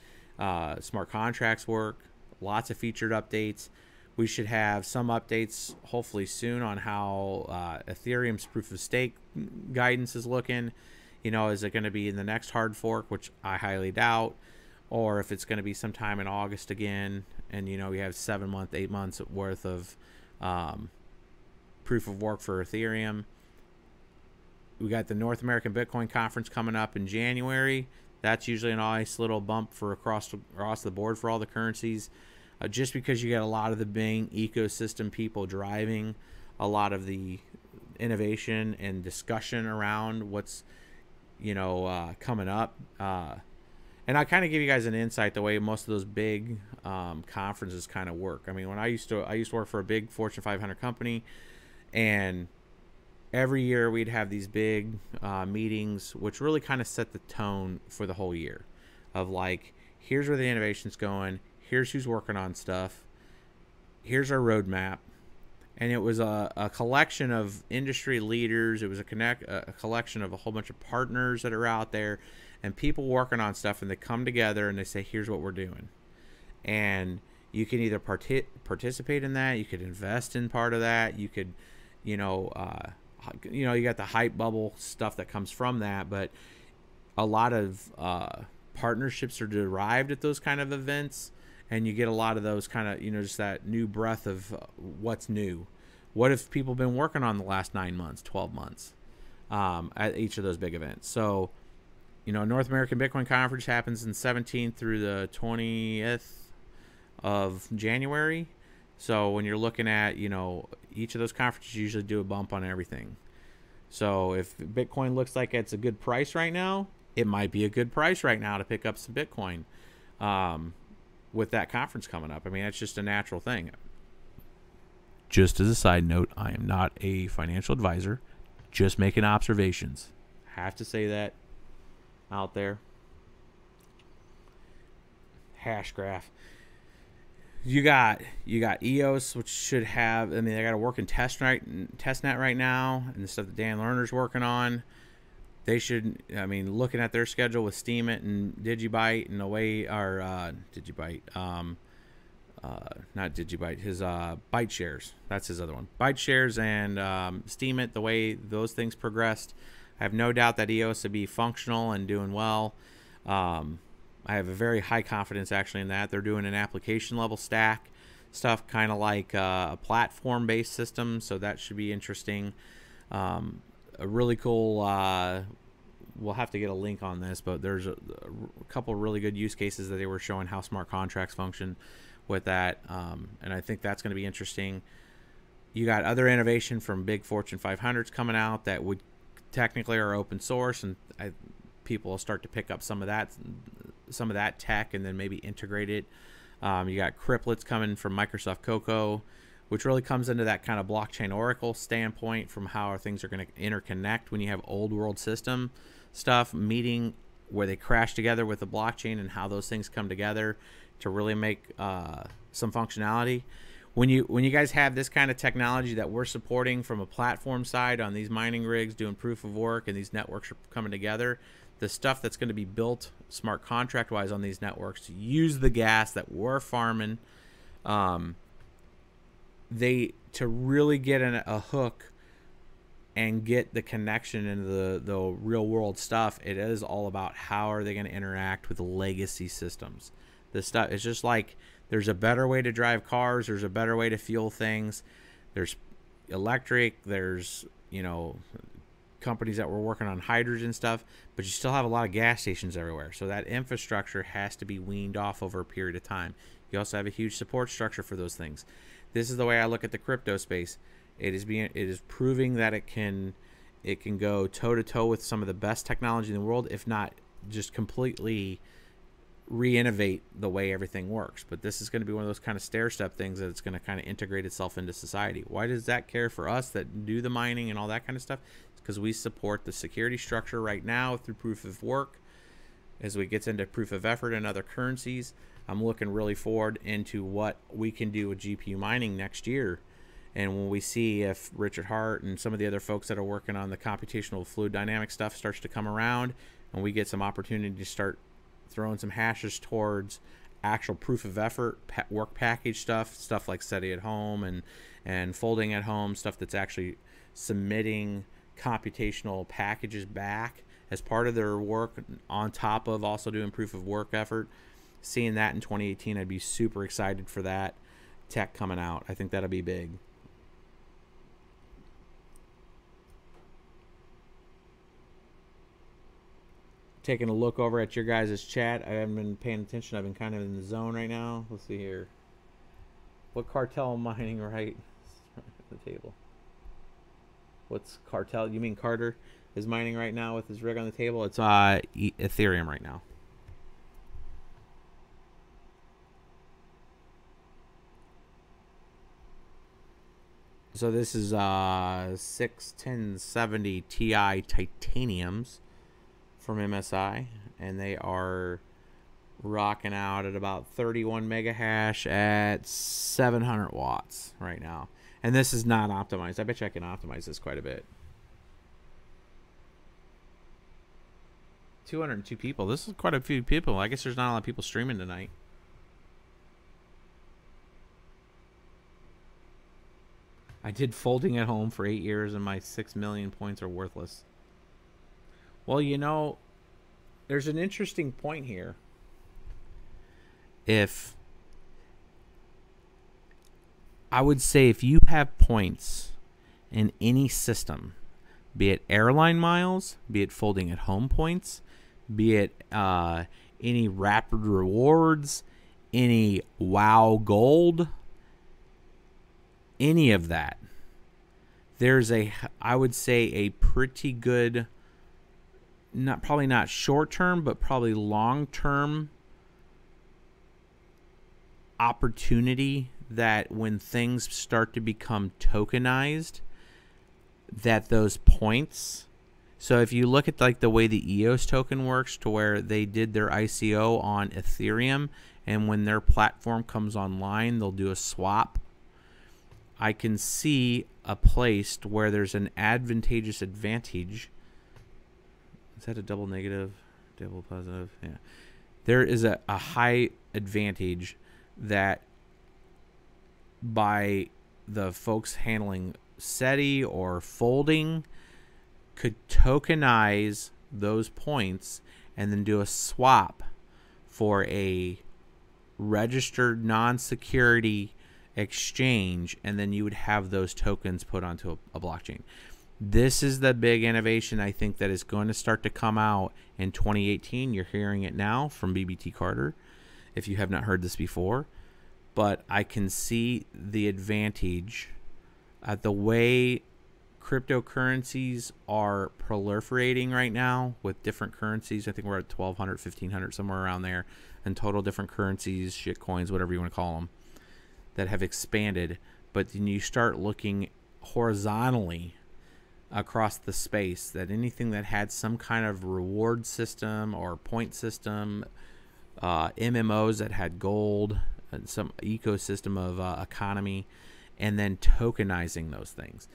smart contracts work. Lots of featured updates. We should have some updates hopefully soon on how Ethereum's proof of stake guidance is looking. You know, is it going to be in the next hard fork, which I highly doubt, or if it's going to be sometime in August again. And, you know, we have 7 months, 8 months worth of proof of work for Ethereum. We got the North American Bitcoin Conference coming up in January. That's usually a nice little bump for across the board for all the currencies. Just because you got a lot of the main ecosystem people driving a lot of the innovation and discussion around what's, you know, coming up. And I kind of give you guys an insight the way most of those big conferences kind of work. I mean, when I used to work for a big Fortune 500 company, and every year we'd have these big meetings, which really kind of set the tone for the whole year of like, here's where the innovation's going. Here's who's working on stuff. Here's our roadmap. And it was a collection of industry leaders. It was a collection of a whole bunch of partners that are out there and people working on stuff, and they come together and they say, here's what we're doing. And you can either participate in that. You could invest in part of that. You could, you know, you got the hype bubble stuff that comes from that, but a lot of partnerships are derived at those kind of events. And you get a lot of those kind of, you know, just that new breath of what's new. What have people been working on the last 9 months, 12 months at each of those big events? So, you know, North American Bitcoin Conference happens in 17th through the 20th of January. So when you're looking at, you know, each of those conferences usually do a bump on everything. So if Bitcoin looks like it's a good price right now, it might be a good price right now to pick up some Bitcoin. With that conference coming up. I mean, that's just a natural thing. Just as a side note, I am not a financial advisor, just making observations. Have to say that out there. Hash graph. You got EOS, which should have, I mean, they got a working testnet right now, and the stuff that Dan Lerner's working on. They should, I mean, looking at their schedule with Steemit and Digibyte and the way, or Digibyte, not Digibyte, his Byte Shares. That's his other one. Byte Shares and Steemit, the way those things progressed, I have no doubt that EOS will be functional and doing well. I have a very high confidence actually in that. They're doing an application level stack stuff, kind of like a platform based system, so that should be interesting. A really cool, we'll have to get a link on this, but there's a couple really good use cases that they were showing how smart contracts function with that, and I think that's going to be interesting. You got other innovation from big Fortune 500s coming out that would technically are open source, and people will start to pick up some of that tech and then maybe integrate it. You got Cryptlets coming from Microsoft Cocoa, which really comes into that kind of blockchain oracle standpoint from how things are going to interconnect when you have old world system stuff meeting where they crash together with the blockchain and how those things come together to really make some functionality. When you guys have this kind of technology that we're supporting from a platform side on these mining rigs doing proof of work, and these networks are coming together, the stuff that's going to be built smart contract wise on these networks to use the gas that we're farming, to really get a hook and get the connection into the real world stuff, it is all about how are they going to interact with legacy systems. This stuff is just like there's a better way to drive cars, there's a better way to fuel things, there's electric, there's, you know, companies that were working on hydrogen stuff, but you still have a lot of gas stations everywhere. So that infrastructure has to be weaned off over a period of time. You also have a huge support structure for those things. This is the way I look at the crypto space. It is proving that it can go toe to toe with some of the best technology in the world, if not just completely re-innovate the way everything works. But this is going to be one of those kind of stair-step things that it's going to kind of integrate itself into society. Why does that care for us that do the mining and all that kind of stuff? It's because we support the security structure right now through proof of work. As we get into proof of effort and other currencies, I'm looking really forward into what we can do with GPU mining next year. And when we see if Richard Hart and some of the other folks that are working on the computational fluid dynamics stuff starts to come around, and we get some opportunity to start throwing some hashes towards actual proof of effort work package stuff like SETI at home and folding at home, stuff that's actually submitting computational packages back as part of their work on top of also doing proof of work effort. Seeing that in 2018, I'd be super excited for that tech coming out. I think that'll be big. Taking a look over at your guys' chat. I haven't been paying attention. I've been kind of in the zone right now. Let's see here. What cartel mining right at the table? What's cartel? You mean Carter is mining right now with his rig on the table? It's Ethereum right now. So this is 1070 Ti Titaniums from MSI, and they are rocking out at about 31 mega hash at 700 watts right now. And this is not optimized. I bet you I can optimize this quite a bit. 202 people. This is quite a few people. I guess there's not a lot of people streaming tonight. I did folding at home for 8 years, and my 6 million points are worthless. Well, you know, there's an interesting point here. I would say if you have points in any system, be it airline miles, be it folding at home points, be it any rapid rewards, any WoW gold, any of that, there's I would say a pretty good, probably not short term, but probably long term opportunity that when things start to become tokenized, that those points. So if you look at like the way the EOS token works, to where they did their ICO on Ethereum, and when their platform comes online, they'll do a swap. I can see a place where there's an advantageous advantage. Is that a double negative? Double positive? Yeah. There is a high advantage that by the folks handling SETI or folding could tokenize those points and then do a swap for a registered non-security exchange, and then you would have those tokens put onto a blockchain. This is the big innovation I think that is going to start to come out in 2018. You're hearing it now from BBT Carter, if you have not heard this before. But I can see the advantage at the way cryptocurrencies are proliferating right now with different currencies. I think we're at 1,200, 1,500, somewhere around there, and total different currencies, shit coins, whatever you want to call them, that have expanded. But then you start looking horizontally across the space, that anything that had some kind of reward system or point system, MMOs that had gold, and some ecosystem of economy, and then tokenizing those things.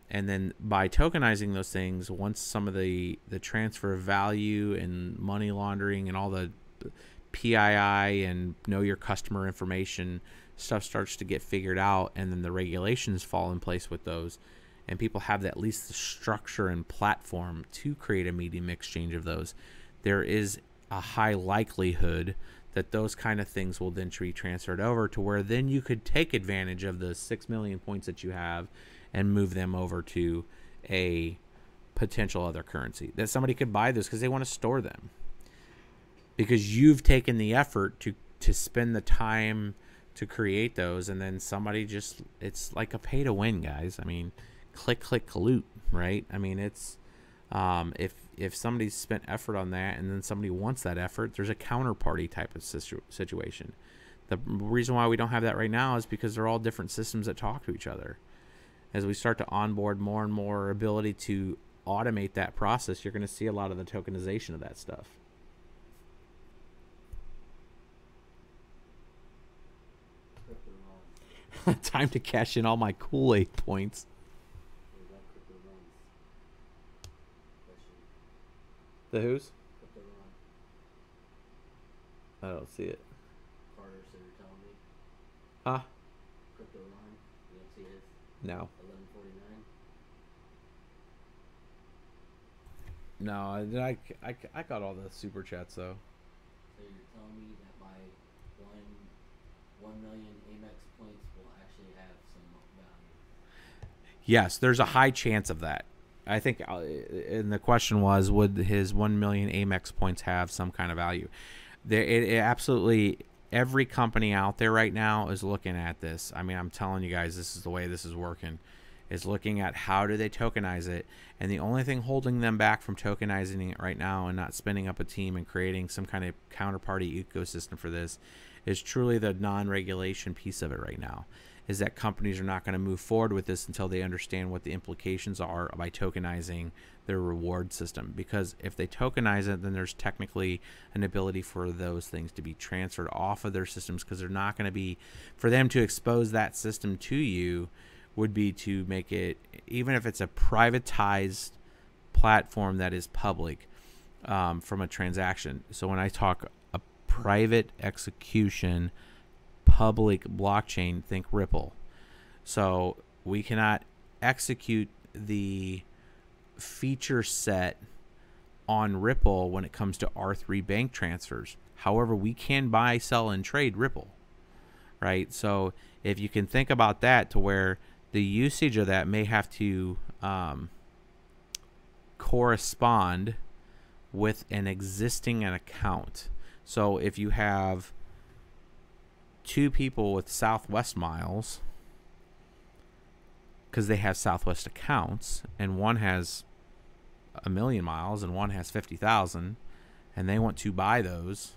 And then by tokenizing those things, once some of the transfer of value and money laundering and all the PII and know your customer information stuff starts to get figured out, and then the regulations fall in place with those, and people have at least the structure and platform to create a medium exchange of those, there is a high likelihood that those kind of things will then be transferred over to where then you could take advantage of the 6 million points that you have and move them over to a potential other currency that somebody could buy those because they want to store them, because you've taken the effort to spend the time to create those, and then somebody just, it's like a pay to win, guys. I mean, click loot, right? I mean, it's if somebody's spent effort on that and then somebody wants that effort, there's a counterparty type of situation. The reason why we don't have that right now is because they're all different systems that talk to each other. As we start to onboard more and more ability to automate that process, you're going to see a lot of the tokenization of that stuff. Time to cash in all my Kool-Aid points. What about crypto runs? Question. The who's? Crypto run. I don't see it. Carter, so you're telling me. Ah, Crypto run. You don't see his no. 1149. No, I got all the super chats though. So you're telling me that my 1 million Amex points will actually have some value? Yes, there's a high chance of that. I think, and the question was, would his 1 million Amex points have some kind of value? It absolutely, every company out there right now is looking at this. I mean, I'm telling you guys, this is the way this is working, is looking at how do they tokenize it. And the only thing holding them back from tokenizing it right now and not spinning up a team and creating some kind of counterparty ecosystem for this is truly the non-regulation piece of it right now, is that companies are not going to move forward with this until they understand what the implications are by tokenizing their reward system. Because if they tokenize it, then there's technically an ability for those things to be transferred off of their systems, because they're not going to be, for them to expose that system to you would be to make it, even if it's a privatized platform that is public, from a transaction. So when I talk a private execution public blockchain, think Ripple. So we cannot execute the feature set on Ripple when it comes to R3 bank transfers. However, we can buy, sell, and trade Ripple, right? So if you can think about that, to where the usage of that may have to correspond with an existing account. So if you have two people with Southwest miles, because they have Southwest accounts, and one has 1 million miles and one has 50,000, and they want to buy those,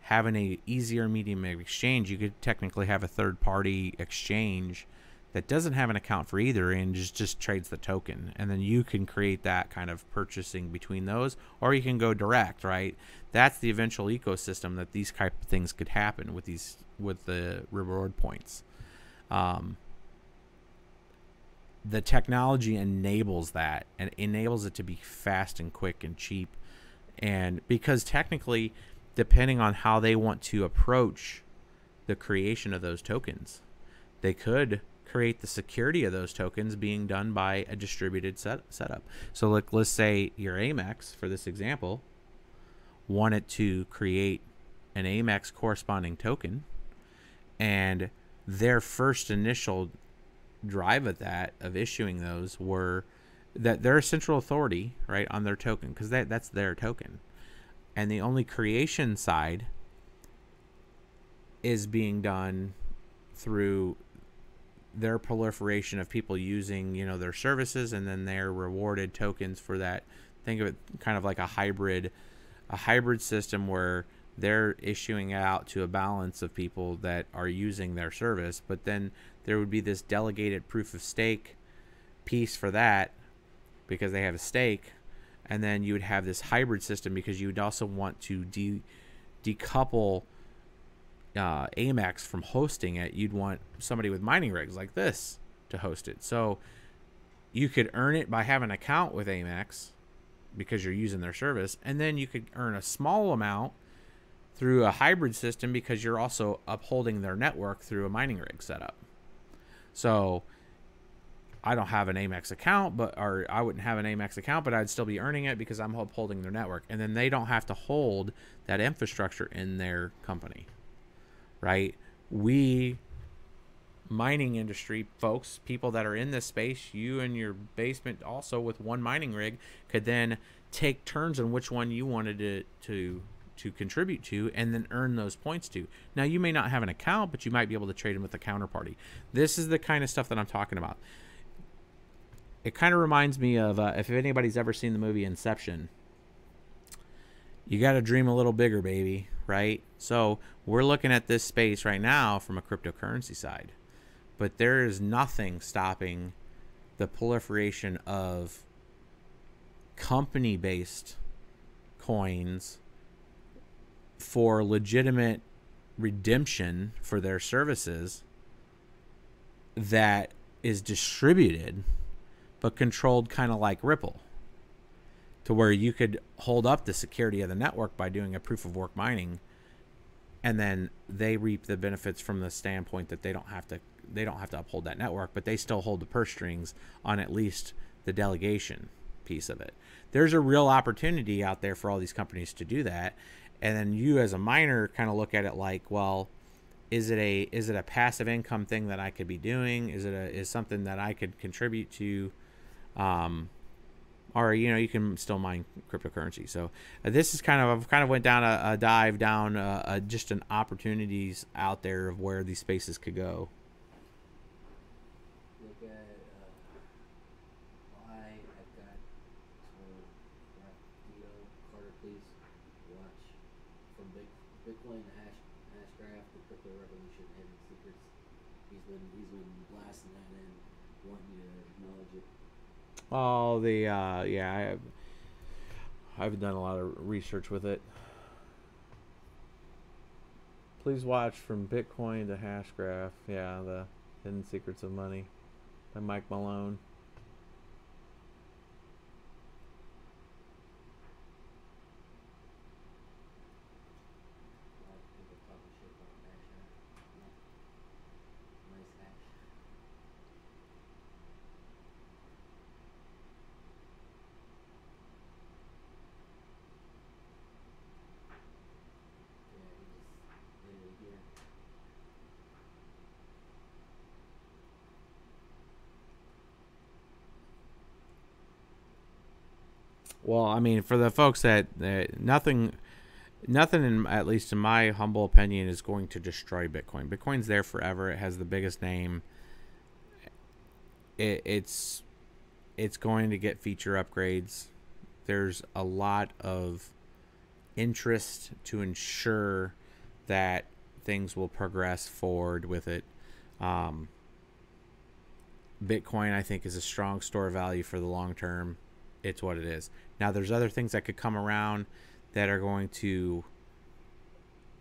having a easier medium of exchange, you could technically have a third-party exchange that doesn't have an account for either and just trades the token, and then you can create that kind of purchasing between those, or you can go direct, right? That's the eventual ecosystem that these type of things could happen with these, with the reward points. The technology enables that, and enables it to be fast and quick and cheap, and because technically, depending on how they want to approach the creation of those tokens, they could create the security of those tokens being done by a distributed setup. So let's say your Amex, for this example, wanted to create an Amex corresponding token, and their first initial drive at that, of issuing those, were that they're a central authority, right, on their token, because that's their token. And the only creation side is being done through their proliferation of people using, their services, and then they're rewarded tokens for that. Think of it kind of like a hybrid system where they're issuing out to a balance of people that are using their service, but then there would be this delegated proof of stake piece for that, because they have a stake, and then you would have this hybrid system because you would also want to decouple Amex from hosting it. You'd want somebody with mining rigs like this to host it. So you could earn it by having an account with Amex because you're using their service, and then you could earn a small amount through a hybrid system because you're also upholding their network through a mining rig setup. So I don't have an Amex account, or I wouldn't have an Amex account, but I'd still be earning it because I'm upholding their network. And then they don't have to hold that infrastructure in their company, right? We mining industry folks, people that are in this space, you in your basement also with one mining rig, could then take turns on which one you wanted to contribute to, and then earn those points to. Now, you may not have an account, but you might be able to trade them with a counterparty. This is the kind of stuff that I'm talking about. It kind of reminds me of, if anybody's ever seen the movie Inception, you got to dream a little bigger, baby, right? So we're looking at this space right now from a cryptocurrency side, but there is nothing stopping the proliferation of company-based coins for legitimate redemption for their services that is distributed but controlled kind of like Ripple, to where you could hold up the security of the network by doing a proof of work mining, and then they reap the benefits from the standpoint that they don't have to uphold that network, but they still hold the purse strings on at least the delegation piece of it. There's a real opportunity out there for all these companies to do that. And then you as a miner kind of look at it like, well, is it a passive income thing that I could be doing? Is something that I could contribute to? Or, you know, you can still mine cryptocurrency. So this is I've kind of went down a dive down just an opportunities out there of where these spaces could go. Look at why I've got BBT Carter, please watch from Bitcoin hash graph, the crypto revolution, hidden secrets. He's been blasting that in, wanting you to acknowledge it. Oh, I've done a lot of research with it. Please watch From Bitcoin to Hash Graph. Yeah, the Hidden Secrets of Money by Mike Malone. A lot of people talking shit about hash. Nice hash. Yeah, he just did it again. Well, I mean, for the folks that nothing, at least in my humble opinion, is going to destroy Bitcoin. Bitcoin's there forever. It has the biggest name. It's going to get feature upgrades. There's a lot of interest to ensure that things will progress forward with it. Bitcoin, I think, is a strong store of value for the long term. It's what it is. Now, there's other things that could come around that are going to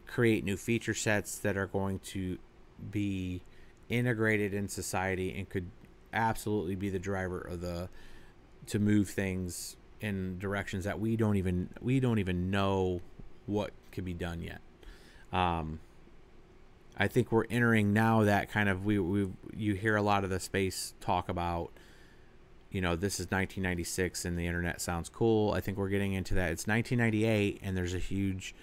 create new feature sets that are going to be integrated in society and could absolutely be the driver of to move things in directions that we don't even know what could be done yet. I think we're entering now that kind of you hear a lot of the space talk about, you know, this is 1996 and the internet sounds cool. I think we're getting into that. It's 1998 and there's a huge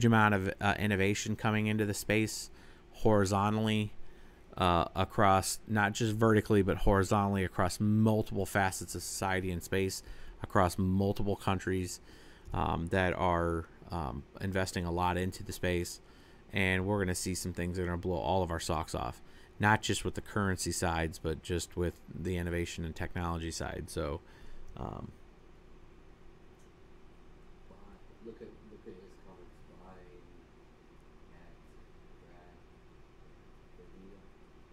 amount of innovation coming into the space horizontally across, not just vertically, but horizontally across multiple facets of society and space, across multiple countries that are investing a lot into the space. And we're going to see some things that are going to blow all of our socks off. Not just with the currency sides, but just with the innovation and technology side. So, Look at his comments.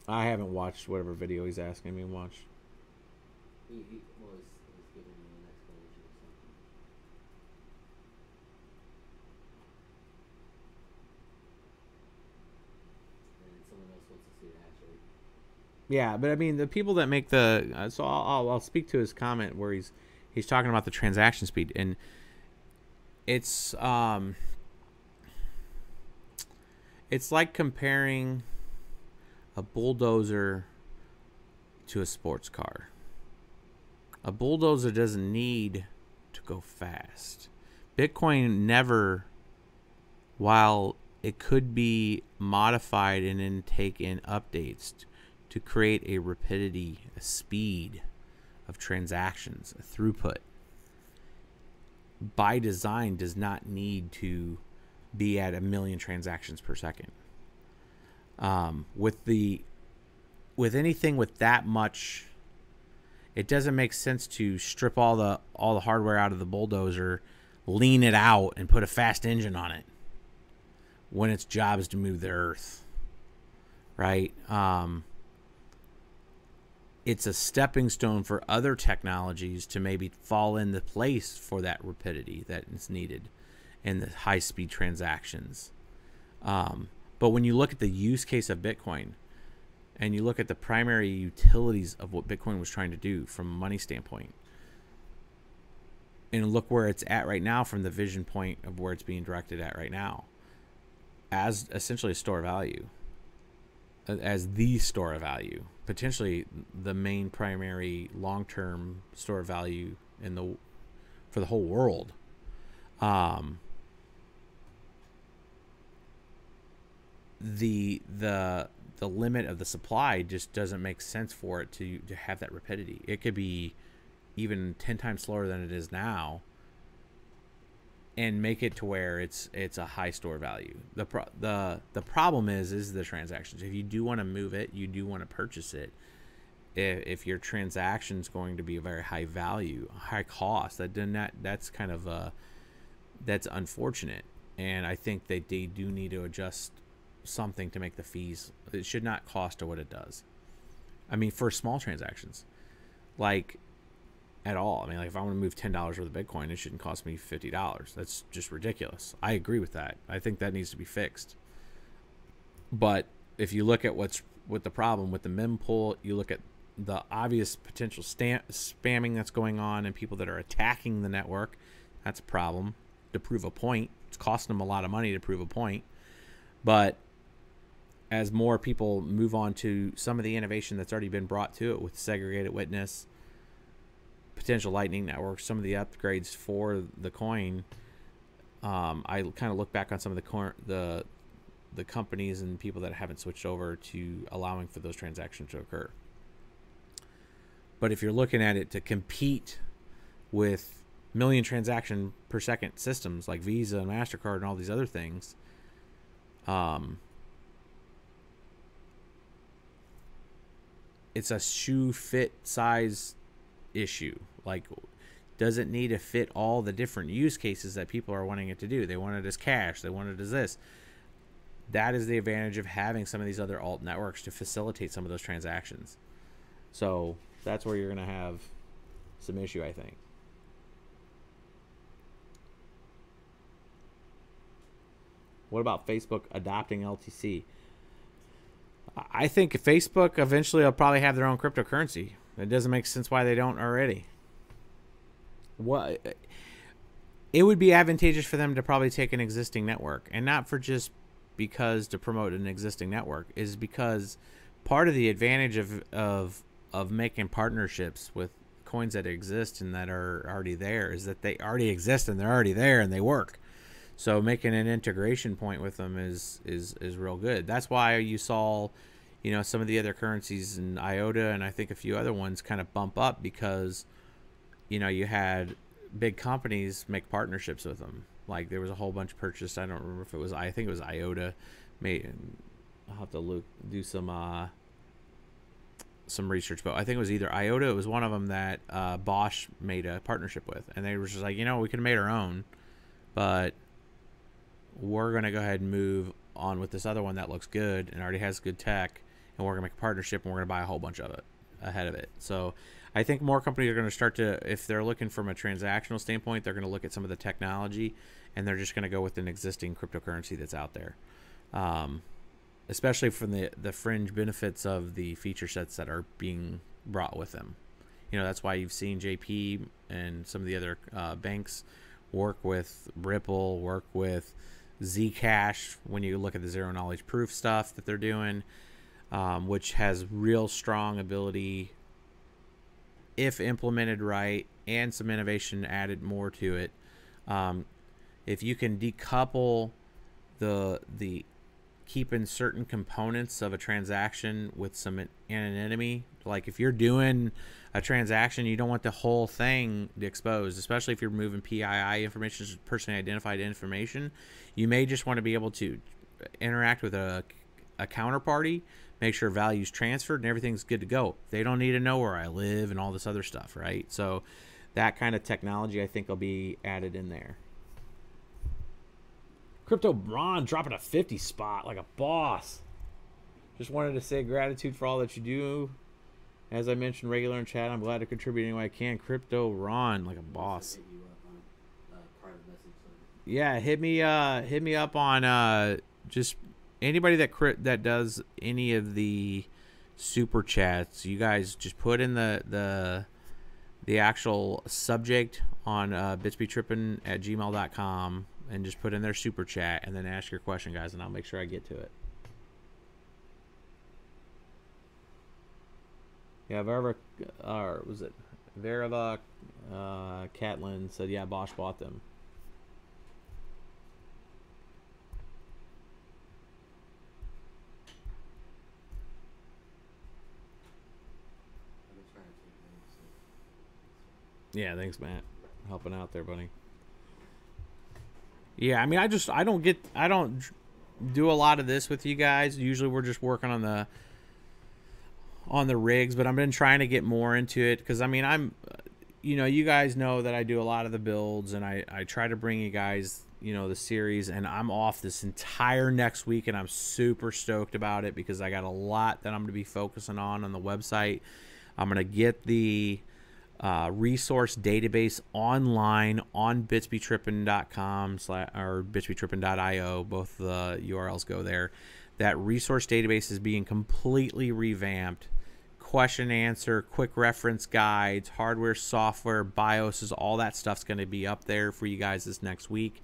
I haven't watched whatever video he's asking me to watch. He was giving me an explanation or something. And then someone else wants to see the hash rate. Yeah, but I mean, the people that make the so I'll speak to his comment where he's talking about the transaction speed, and it's like comparing a bulldozer to a sports car. A bulldozer doesn't need to go fast. Bitcoin never, while it could be modified and then take in updates to create a rapidity, a speed of transactions, a throughput, by design does not need to be at 1 million transactions per second. With anything with that much, it doesn't make sense to strip all the hardware out of the bulldozer, lean it out, and put a fast engine on it when its job is to move the earth, right? It's a stepping stone for other technologies to maybe fall into place for that rapidity that is needed in the high-speed transactions. But when you look at the use case of Bitcoin, and you look at the primary utilities of what Bitcoin was trying to do from a money standpoint, and look where it's at right now from the vision point of where it's being directed at right now, as essentially a store of value, as the store of value, potentially the main primary long-term store of value for the whole world. The limit of the supply just doesn't make sense for it to have that rapidity. It could be even 10 times slower than it is now, and make it to where it's a high store value. The problem is the transactions. If you do want to move it, you do want to purchase it, if your transaction is going to be a very high value, high cost, that's kind of that's unfortunate. And I think that they do need to adjust something to make the fees. It should not cost to what it does. I mean, for small transactions, like at all. I mean, like if I want to move $10 worth of Bitcoin, it shouldn't cost me $50. That's just ridiculous. I agree with that. I think that needs to be fixed. But if you look at what's with the problem with the mempool, you look at the obvious potential spamming that's going on and people that are attacking the network. That's a problem to prove a point. It's costing them a lot of money to prove a point. But as more people move on to some of the innovation that's already been brought to it with segregated witness, potential lightning networks, some of the upgrades for the coin, I kind of look back on some of the companies and people that haven't switched over to allowing for those transactions to occur. But if you're looking at it to compete with million transaction per second systems like Visa and MasterCard and all these other things, it's a shoe fit size issue. Like, does it need to fit all the different use cases that people are wanting it to do? They want it as cash. They want it as this. That is the advantage of having some of these other alt networks to facilitate some of those transactions. So that's where you're going to have some issue, I think. What about Facebook adopting LTC? I think Facebook eventually will probably have their own cryptocurrency. It doesn't make sense why they don't already. What? It would be advantageous for them to probably take an existing network, and not for just because to promote an existing network, is because part of the advantage of making partnerships with coins that exist and that are already there is that they already exist and they're already there and they work. So making an integration point with them is real good. That's why you saw, some of the other currencies in IOTA and I think a few other ones kind of bump up because, you had big companies make partnerships with them. Like there was a whole bunch purchased. I don't remember if it was, I think it was IOTA. I'll have to do some research, but I think it was either IOTA. It was one of them that Bosch made a partnership with, and they were just like, we could have made our own, but we're going to go ahead and move on with this other one that looks good and already has good tech, and we're going to make a partnership and we're going to buy a whole bunch of it ahead of it. So I think more companies are going to start to, if they're looking from a transactional standpoint, they're going to look at some of the technology and they're just going to go with an existing cryptocurrency that's out there. Especially from the fringe benefits of the feature sets that are being brought with them. That's why you've seen JP and some of the other banks work with Ripple, work with Zcash when you look at the zero knowledge proof stuff that they're doing, which has real strong ability if implemented right and some innovation added more to it. If you can decouple the keeping certain components of a transaction with some anonymity, like if you're doing a transaction, you don't want the whole thing exposed, especially if you're moving PII information, personally identified information. You may just want to be able to interact with a counterparty, make sure value's transferred and everything's good to go. They don't need to know where I live and all this other stuff, right? So that kind of technology I think will be added in there. Crypto Ron dropping a 50 spot like a boss. Just wanted to say gratitude for all that you do. As I mentioned regular in chat, I'm glad to contribute any way I can. Crypto Ron like a boss. Yeah, hit me up on just anybody that does any of the super chats. You guys just put in the actual subject on bitsbetrippin@gmail.com and just put in their super chat and then ask your question, guys, and I'll make sure I get to it. Yeah, was it Verava Catlin said, yeah, Bosch bought them. Yeah, thanks, Matt. Helping out there, buddy. Yeah, I mean, I don't do a lot of this with you guys. Usually we're just working on the rigs, but I've been trying to get more into it because, I mean, you guys know that I do a lot of the builds, and I try to bring you guys, the series, and I'm off this entire next week, and I'm super stoked about it because I got a lot that I'm going to be focusing on the website. I'm going to get the resource database online on bitsbetrippin.com or bitsbetrippin.io. Both the URLs go there. That resource database is being completely revamped. Question answer, quick reference guides, hardware, software, BIOSes, all that stuff's going to be up there for you guys this next week.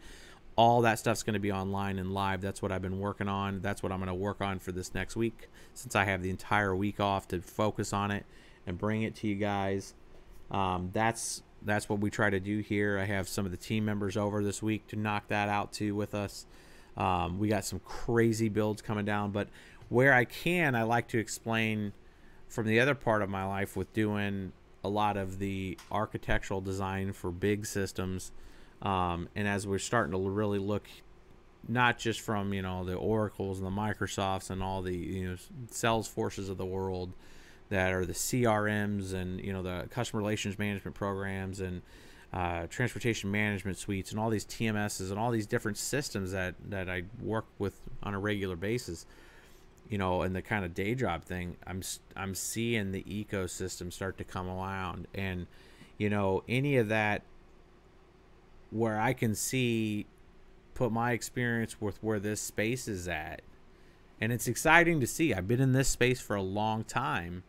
All that stuff's going to be online and live. That's what I've been working on. That's what I'm going to work on for this next week, since I have the entire week off to focus on it and bring it to you guys. That's what we try to do here. I have some of the team members over this week to knock that out too with us. We got some crazy builds coming down, but where I can, I like to explain from the other part of my life with doing a lot of the architectural design for big systems. And as we're starting to really look, not just from, the Oracles and the Microsofts and all the, Salesforces of the world, that are the CRMs and the customer relations management programs and transportation management suites and all these TMSs and all these different systems that I work with on a regular basis, and the kind of day job thing. I'm seeing the ecosystem start to come around, and any of that where I can put my experience with where this space is at, and it's exciting to see. I've been in this space for a long time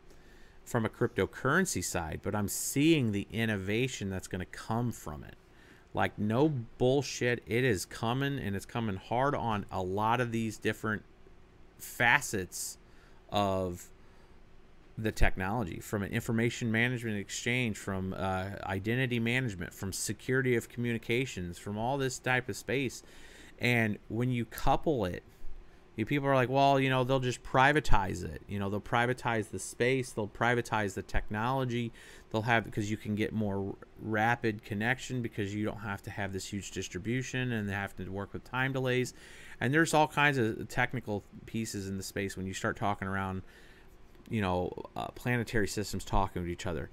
from a cryptocurrency side, but I'm seeing the innovation that's going to come from it. Like, no bullshit, it is coming, and it's coming hard on a lot of these different facets of the technology, from an information management exchange, from identity management, from security of communications, from all this type of space. And when you couple it, people are like, well, they'll just privatize it. They'll privatize the space. They'll privatize the technology. They'll have, because you can get more rapid connection because you don't have to have this huge distribution and they have to work with time delays. And there's all kinds of technical pieces in the space when you start talking around, planetary systems talking with each other.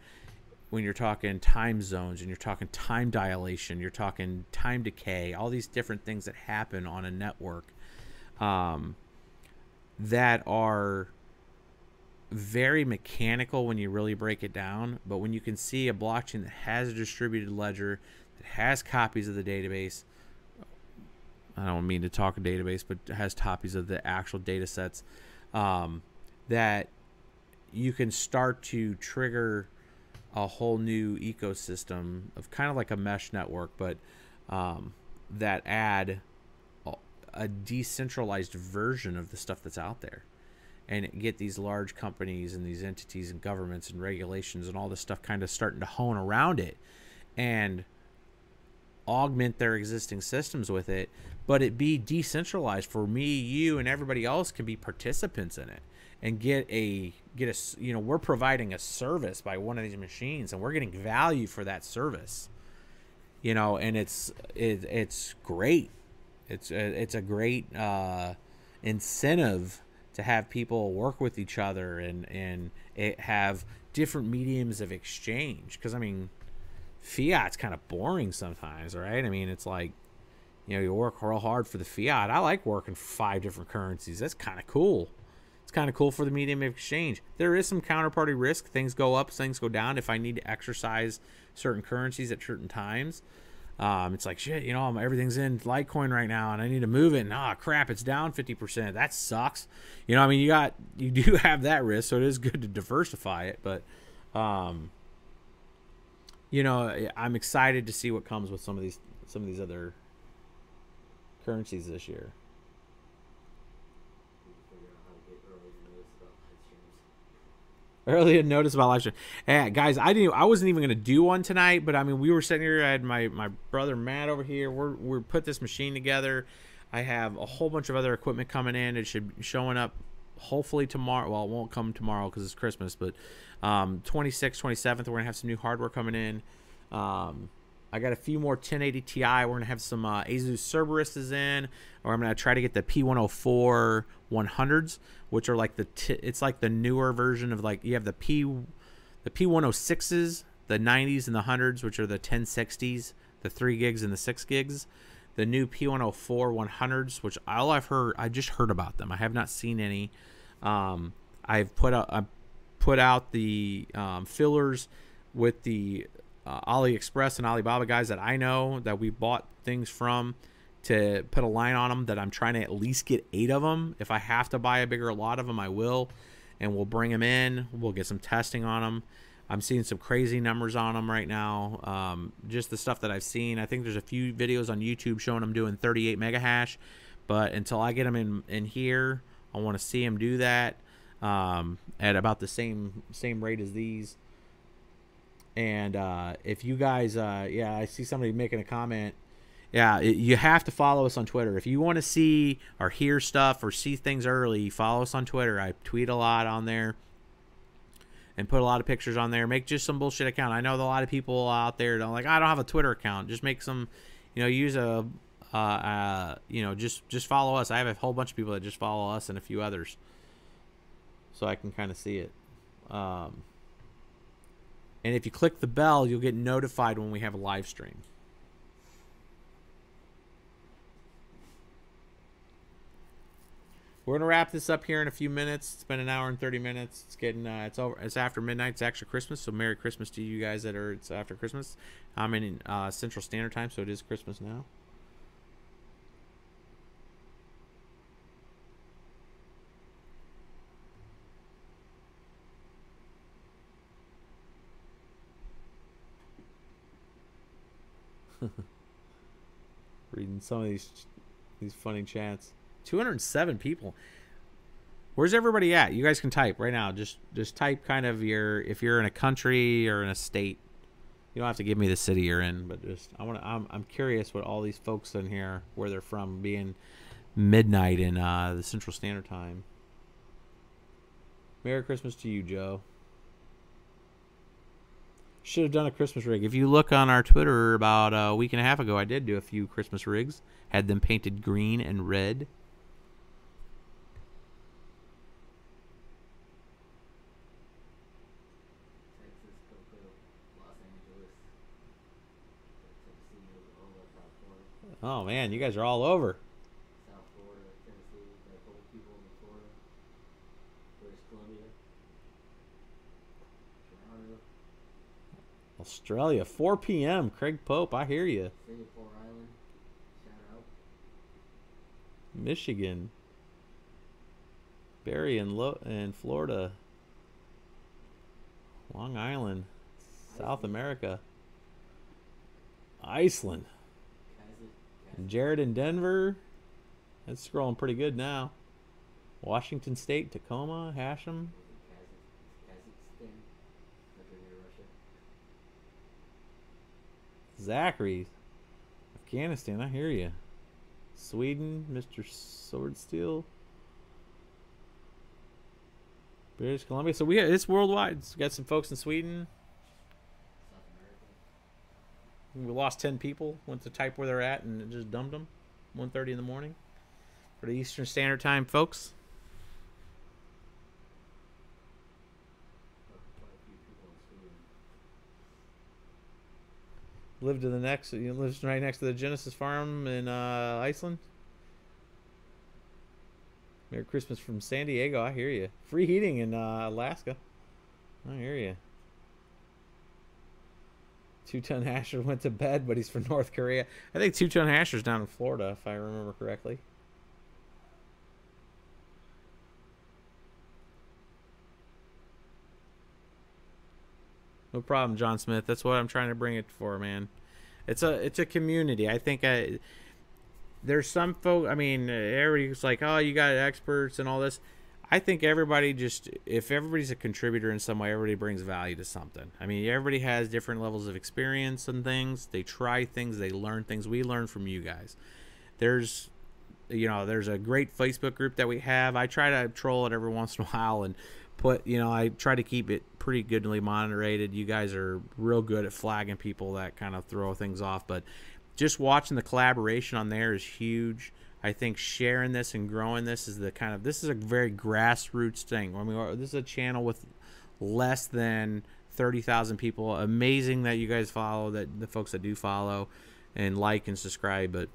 When you're talking time zones and you're talking time dilation, you're talking time decay, all these different things that happen on a network. That are very mechanical when you really break it down, but when you can see a blockchain that has a distributed ledger, that has copies of the database, I don't mean to talk a database, but has copies of the actual data sets, that you can start to trigger a whole new ecosystem of kind of like a mesh network, but that add a decentralized version of the stuff that's out there, and get these large companies and these entities and governments and regulations and all this stuff kind of starting to hone around it and augment their existing systems with it, but it be decentralized for me, you, and everybody else can be participants in it and get a we're providing a service by one of these machines, and we're getting value for that service, and it's great. It's a great incentive to have people work with each other and have different mediums of exchange. Because, I mean, fiat's kind of boring sometimes, right? I mean, it's like, you work real hard for the fiat. I like working for 5 different currencies. That's kind of cool. It's kind of cool for the medium of exchange. There is some counterparty risk. Things go up, things go down if I need to exercise certain currencies at certain times. It's like, shit, you know, everything's in Litecoin right now and I need to move it, and crap, it's down 50%. That sucks. You know, I mean, you do have that risk, so it is good to diversify it, but you know, I'm excited to see what comes with some of these other currencies this year. Early notice about live stream. Hey, guys, I wasn't even gonna do one tonight, but I mean, we were sitting here. I had my brother Matt over here. We're put this machine together. I have a whole bunch of other equipment coming in. It should be showing up hopefully tomorrow. Well, it won't come tomorrow because it's Christmas, but 26th, 27th, we're gonna have some new hardware coming in. I got a few more 1080 Ti. We're gonna have some Asus Cerberuses in, or I'm gonna try to get the P104 100s, which are like it's like the newer version of, like, you have the P106s, the 90s and the 100s, which are the 1060s, the 3 gigs and the 6 gigs. The new P104 100s, which I just heard about them. I have not seen any. I've put out the fillers with the AliExpress and Alibaba guys that I know that we bought things from, to put a line on them that I'm trying to at least get 8 of them. If I have to buy a bigger lot of them, I will, and we'll bring them in. We'll get some testing on them. I'm seeing some crazy numbers on them right now. Just the stuff that I've seen. I think there's a few videos on YouTube showing them doing 38 mega hash, but until I get them in here, I want to see them do that at about the same rate as these. And if you guys, yeah, I see somebody making a comment. Yeah, you have to follow us on Twitter. If you want to see or hear stuff or see things early, follow us on Twitter. I tweet a lot on there and put a lot of pictures on there. Make just some bullshit account. I know a lot of people out there don't like, I don't have a Twitter account. Just make some, you know, use a, you know, just follow us. I have a whole bunch of people that just follow us and a few others, so I can kind of see it. And if you click the bell, you'll get notified when we have a live stream. We're gonna wrap this up here in a few minutes. It's been an hour and 30 minutes. It's getting it's over. It's after midnight. It's actually Christmas, so Merry Christmas to you guys that are. It's after Christmas. I'm in Central Standard Time, so it is Christmas now. Reading some of these funny chats. 207 people. Where's everybody at? You guys can type right now. Just type kind of if you're in a country or in a state. You don't have to give me the city you're in, but just I'm curious what all these folks in here, where they're from, being midnight in the Central Standard Time. Merry Christmas to you, Joe. Should have done a Christmas rig. If you look on our Twitter about a week and a half ago, I did do a few Christmas rigs. Had them painted green and red. Oh man, you guys are all over. South Florida, Tennessee, got a couple people in Florida, British Columbia, Toronto, Australia, 4 p.m. Craig Pope, I hear you. Singapore Island, shout out. Michigan, Barry in Florida, Long Island, South America, Iceland. Jared in Denver. That's scrolling pretty good now. Washington State, Tacoma, Hashem. Kazakhstan, near Russia. Zachary, Afghanistan, I hear you. Sweden, Mr. Swordsteel. British Columbia. So it's worldwide. We got some folks in Sweden. We lost 10 people. Went to type where they're at and it just dumped them. 1:30 in the morning for the Eastern Standard Time, folks. Lives right next to the Genesis farm in Iceland. Merry Christmas from San Diego. I hear you. Free heating in Alaska. I hear you. Two-Tone Hasher went to bed, but he's from North Korea. I think Two-Tone Hasher's down in Florida, if I remember correctly. No problem, John Smith. That's what I'm trying to bring it for, man. It's a community. I think there's some folk. I mean, everybody's like, oh, you got experts and all this. I think everybody just, if everybody's a contributor in some way, everybody brings value to something. I mean, everybody has different levels of experience and things. They try things, they learn things. We learn from you guys. There's a great Facebook group that we have. I try to troll it every once in a while and I try to keep it pretty goodly moderated. You guys are real good at flagging people that kind of throw things off, but just watching the collaboration on there is huge. I think sharing this and growing this is this is a very grassroots thing. I mean, this is a channel with less than 30,000 people. Amazing that you guys follow, that the folks that do follow and like and subscribe. But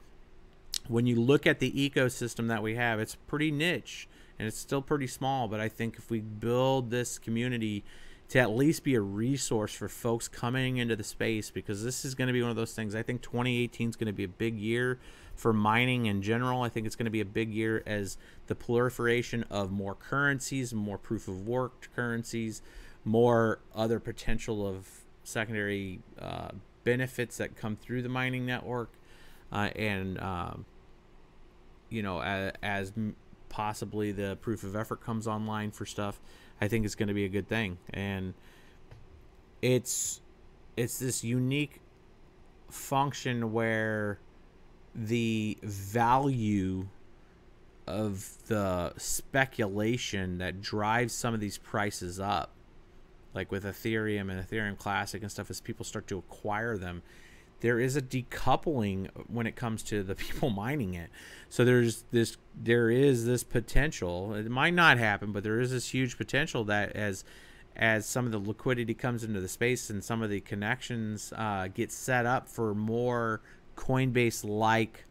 when you look at the ecosystem that we have, it's pretty niche and it's still pretty small. But I think if we build this community to at least be a resource for folks coming into the space, because this is going to be one of those things. I think 2018 is going to be a big year for mining in general. I think it's going to be a big year as the proliferation of more currencies, more proof of work currencies, more other potential of secondary benefits that come through the mining network, as possibly the proof of effort comes online for stuff. I think it's going to be a good thing, and it's this unique function where the value of the speculation that drives some of these prices up, like with Ethereum and Ethereum Classic and stuff, as people start to acquire them, there is a decoupling when it comes to the people mining it. So there is this potential. It might not happen, but there is this huge potential that as some of the liquidity comes into the space and some of the connections get set up for more Coinbase-like,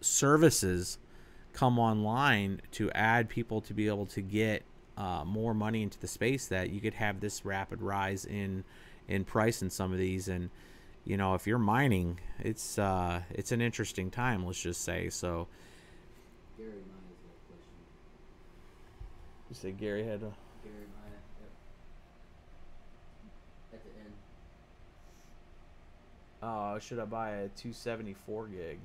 services come online to add people to be able to get more money into the space, that you could have this rapid rise in price in some of these. And if you're mining, it's an interesting time, let's just say. So Gary Maya has got a question. You say Gary had a... Gary Maya, yep. At the end. Oh, should I buy a 274 gig?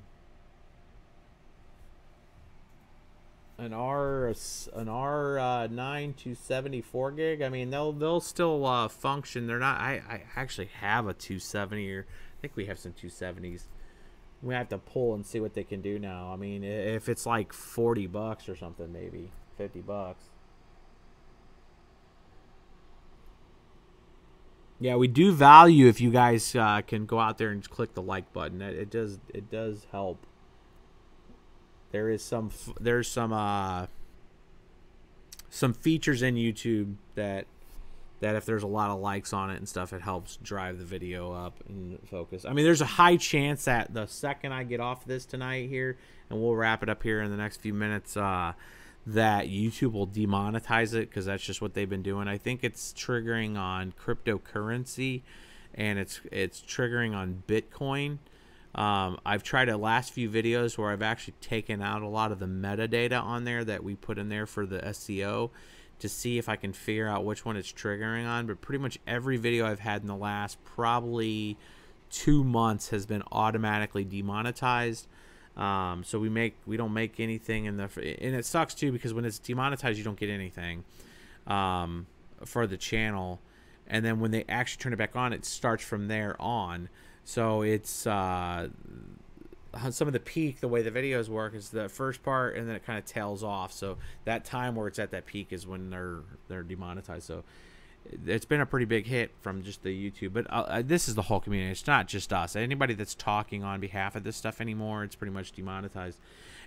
An R9 274 gig. I mean, they'll still function. They're not. I actually have a 270, or I think we have some 270s. We have to pull and see what they can do now. I mean, if it's like $40 or something, maybe $50. Yeah, we do value if you guys can go out there and click the like button. It does help. There's some features in YouTube that if there's a lot of likes on it and stuff, it helps drive the video up and focus. I mean, there's a high chance that the second I get off this tonight here, and we'll wrap it up here in the next few minutes, that YouTube will demonetize it, because that's just what they've been doing. I think it's triggering on cryptocurrency, and it's triggering on Bitcoin. I've tried the last few videos where I've actually taken out a lot of the metadata on there that we put in there for the SEO to see if I can figure out which one it's triggering on. But pretty much every video I've had in the last probably 2 months has been automatically demonetized. So we don't make anything and it sucks too, because when it's demonetized, you don't get anything for the channel, and then when they actually turn it back on, it starts from there on. So it's some of the peak, the way the videos work is the first part, and then it kind of tails off. So that time where it's at that peak is when they're demonetized. So it's been a pretty big hit from just the YouTube. But this is the whole community. It's not just us. Anybody that's talking on behalf of this stuff anymore, it's pretty much demonetized.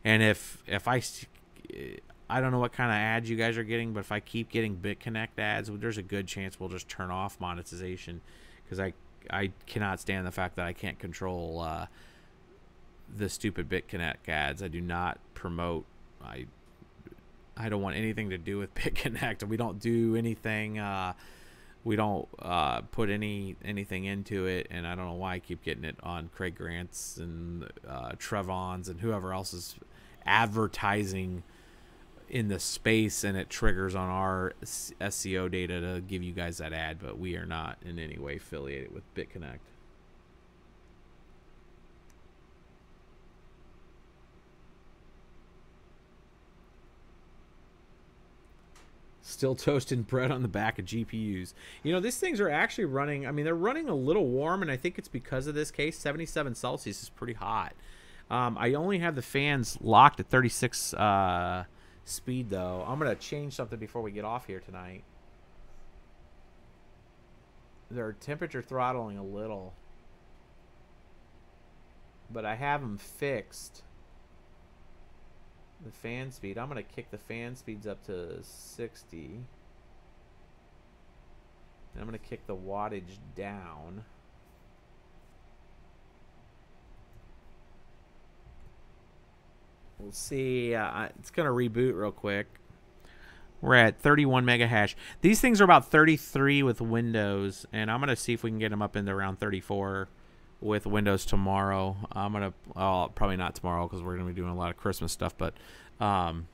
And if I don't know what kind of ads you guys are getting, but if I keep getting BitConnect ads, there's a good chance we'll just turn off monetization, because I cannot stand the fact that I can't control the stupid BitConnect ads. I do not promote. I don't want anything to do with BitConnect. We don't do anything we don't put anything into it, and I don't know why I keep getting it on Craig Grant's and Trevon's and whoever else is advertising in the space, and it triggers on our SEO data to give you guys that ad, but we are not in any way affiliated with BitConnect. Still toasting bread on the back of GPUs. You know, these things are actually running, I mean, they're running a little warm, and I think it's because of this case. 77 Celsius is pretty hot. I only have the fans locked at 36 speed, though. I'm going to change something before we get off here tonight. They're temperature throttling a little, but I have them fixed. The fan speed, I'm going to kick the fan speeds up to 60. And I'm going to kick the wattage down. We'll see. It's going to reboot real quick. We're at 31 mega hash. These things are about 33 with Windows, and I'm going to see if we can get them up into around 34 with Windows tomorrow. I'm going to, probably not tomorrow because we're going to be doing a lot of Christmas stuff, but when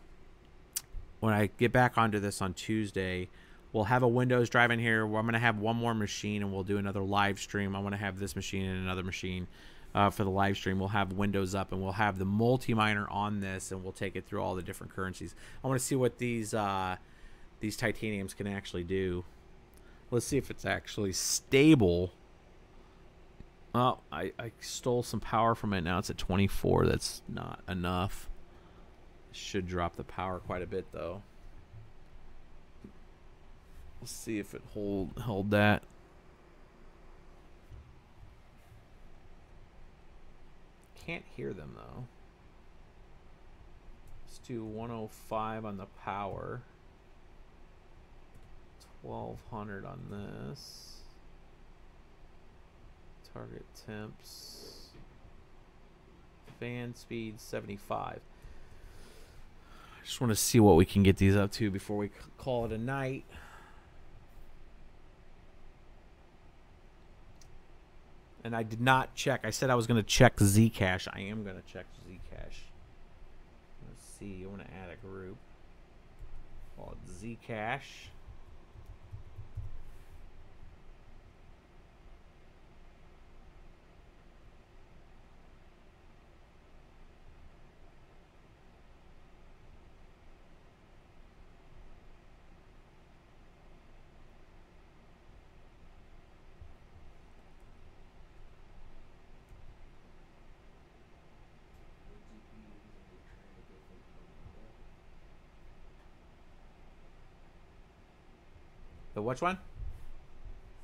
I get back onto this on Tuesday, we'll have a Windows drive in here. I'm going to have one more machine, and we'll do another live stream. I want to have this machine and another machine for the live stream. We'll have Windows up, and we'll have the multi-miner on this, and we'll take it through all the different currencies. I want to see what these titaniums can actually do. Let's see if it's actually stable. Oh, I stole some power from it. Now it's at 24. That's not enough. Should drop the power quite a bit, though. Let's see if it hold that. Can't hear them, though. Let's do 105 on the power. 1200 on this. Target temps. Fan speed 75. I just want to see what we can get these up to before we call it a night. And I did not check. I said I was going to check Zcash. I am going to check Zcash. Let's see. I want to add a group called Zcash. The which one?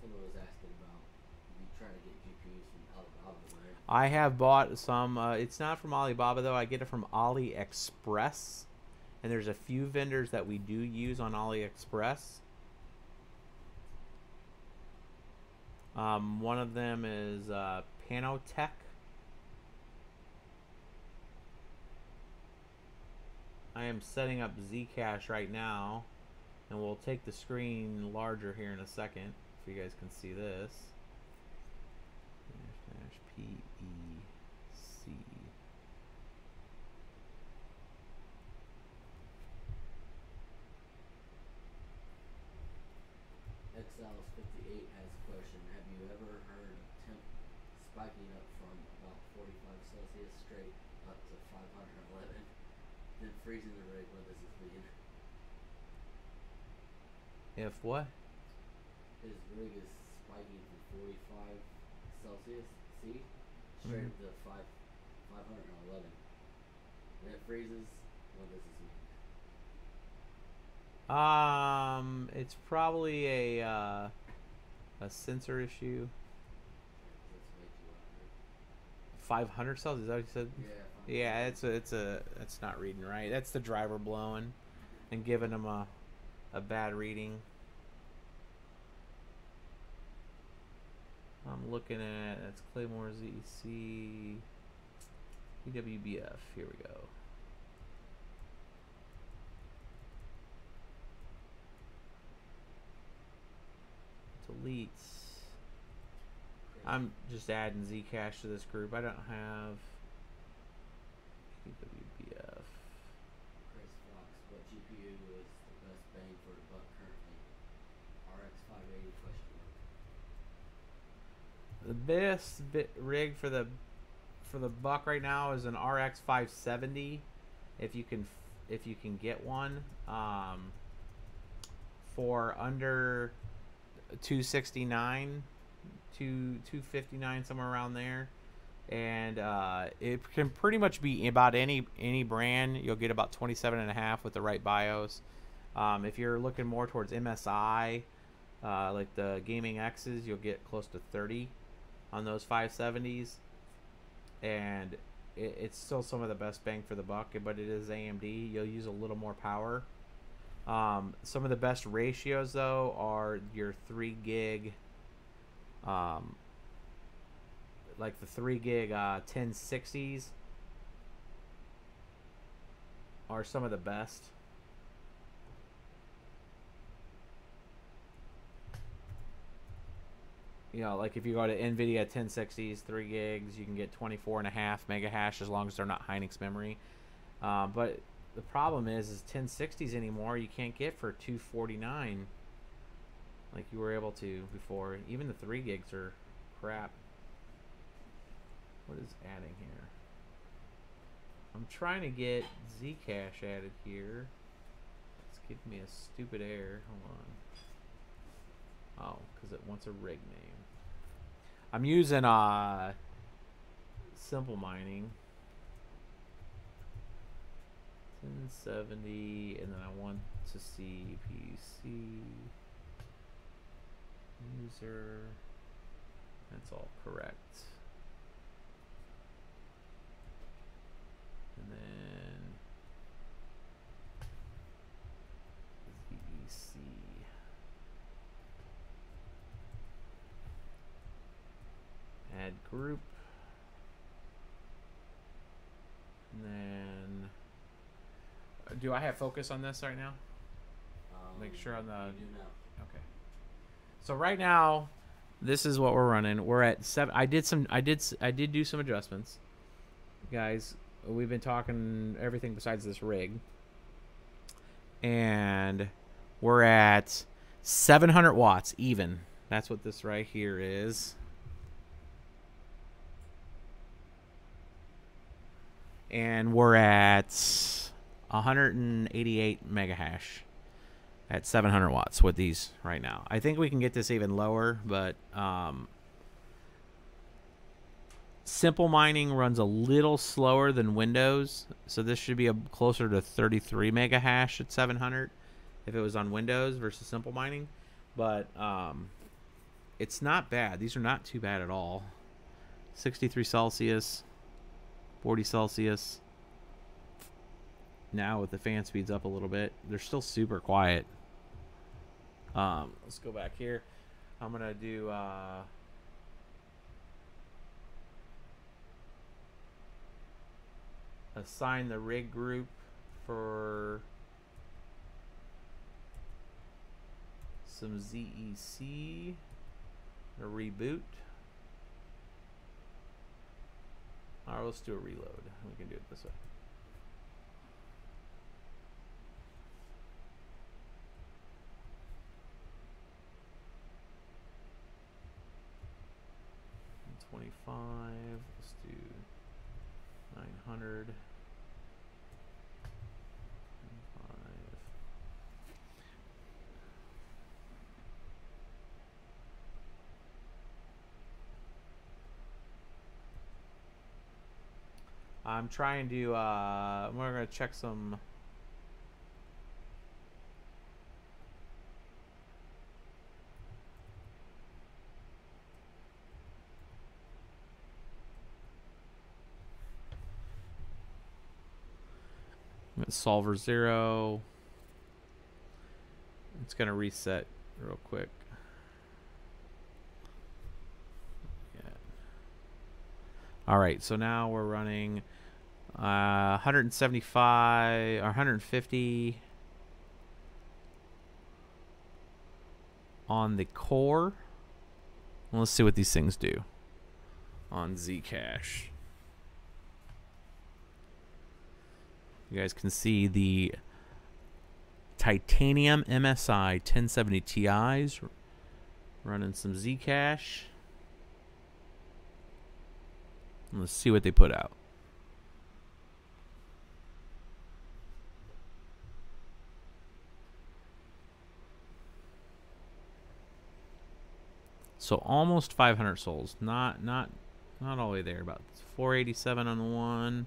Someone was asking about you trying to get GPUs from Alibaba, right? I have bought some. It's not from Alibaba, though. I get it from AliExpress. And there's a few vendors that we do use on AliExpress. One of them is Panotech. I am setting up Zcash right now. And we'll take the screen larger here in a second, so you guys can see this. PEC. Exiles58 has a question. Have you ever heard temp spiking up from about 45 Celsius straight up to 511, then freezing the rig when this is being? If what? His rig is spiking from 45 Celsius C straight up to 511. When it freezes, when this is being. It's probably a sensor issue. That's way too hot. 500 Celsius, is that what you said? Yeah. Yeah, it's not reading right. That's the driver blowing and giving them a bad reading. I'm looking at, that's Claymore ZEC EWBF. Here we go. Delete. I'm just adding Zcash to this group. I don't have PWBF. Chris Fox, what GPU is the best bang for the buck currently? RX 580 question mark. The best rig for the buck right now is an RX 570, if you can get one. For under 269, 259, somewhere around there, and it can pretty much be about any brand. You'll get about 27.5 with the right BIOS. If you're looking more towards MSI, like the Gaming X's, you'll get close to 30 on those 570s, and it's still some of the best bang for the buck, but it is AMD. You'll use a little more power. Some of the best ratios though are your 3 gig, like the 3 gig 1060s are some of the best. You know, like if you go to NVIDIA 1060s, 3 gigs, you can get 24.5 mega hash as long as they're not Hynix memory. But the problem is 1060s anymore you can't get for $249 like you were able to before. Even the 3 gigs are crap. What is adding here? I'm trying to get Zcash added here. It's giving me a stupid error. Hold on. Oh, because it wants a rig name. I'm using Simple Mining. 1070, and then I want to see PC user. That's all correct. And then ZEC. Add group. And then do I have focus on this right now? Make sure on the. You do now. Okay. So right now, this is what we're running. We're at 7. I did do some adjustments, guys. We've been talking everything besides this rig, and we're at 700 watts even. That's what this right here is. And we're at 188 mega hash at 700 watts with these right now. I think we can get this even lower, but Simple Mining runs a little slower than Windows, so this should be closer to 33 mega hash at 700 if it was on Windows versus Simple Mining. But it's not bad. These are not too bad at all. 63 Celsius, 40 Celsius. Now with the fan speeds up a little bit, they're still super quiet. Let's go back here. I'm gonna do assign the rig group for some ZEC, a reboot. All right, let's do a reload. We can do it this way. Let's do 900. 5. I'm trying to we're gonna check some solver 0. It's gonna reset real quick. Yeah. All right, so now we're running 175 or 150 on the core. Let's see what these things do on Zcash. You guys can see the Titanium MSI 1070Ti's running some Zcash. Let's see what they put out. So almost 500 souls. Not all the way there. About 487 on the one.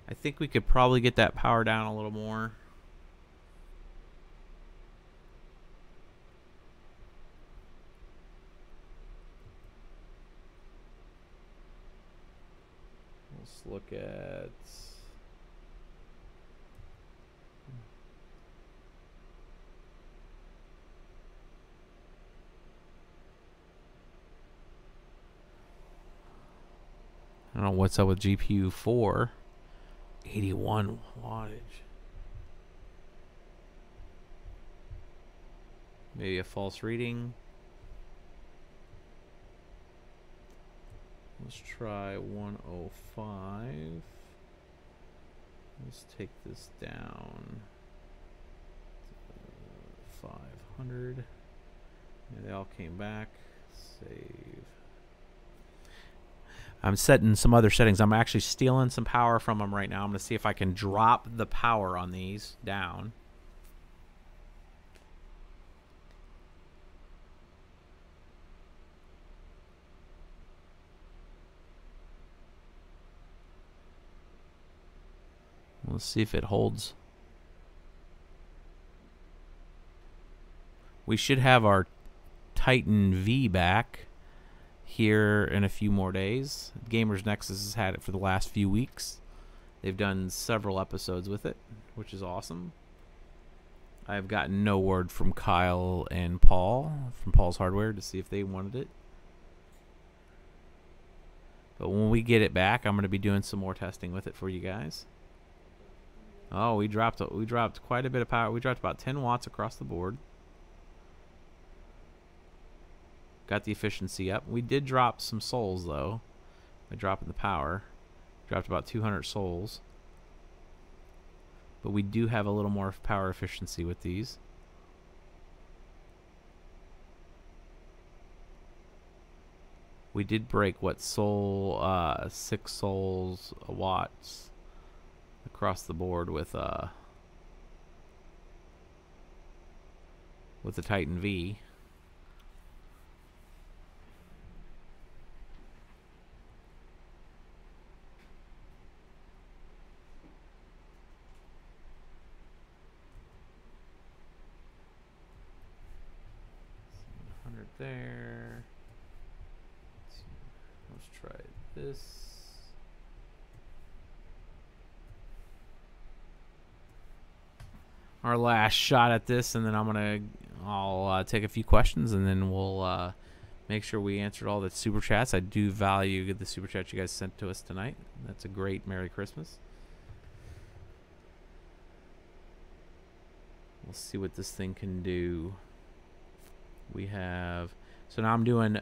I think we could probably get that power down a little more. Let's look at... I don't know what's up with GPU 4. 81 wattage. Maybe a false reading. Let's try 105. Let's take this down. 500. Yeah, they all came back. Save. I'm setting some other settings. I'm actually stealing some power from them right now. I'm going to see if I can drop the power on these down. Let's see if it holds. We should have our Titan V back here in a few more days. Gamers Nexus has had it for the last few weeks. They've done several episodes with it, which is awesome. I've gotten no word from Kyle and Paul from Paul's Hardware to see if they wanted it. But when we get it back, I'm going to be doing some more testing with it for you guys. Oh, we dropped quite a bit of power. We dropped about 10 watts across the board. Got the efficiency up. We did drop some souls though by dropping the power. Dropped about 200 souls. But we do have a little more power efficiency with these. We did break what 6 souls watts across the board with the Titan V. There. Let's try this. Our last shot at this, and then I'll take a few questions, and then we'll make sure we answered all the super chats. I do value the super chat you guys sent to us tonight. That's a great Merry Christmas. We'll see what this thing can do. We have, so now I'm doing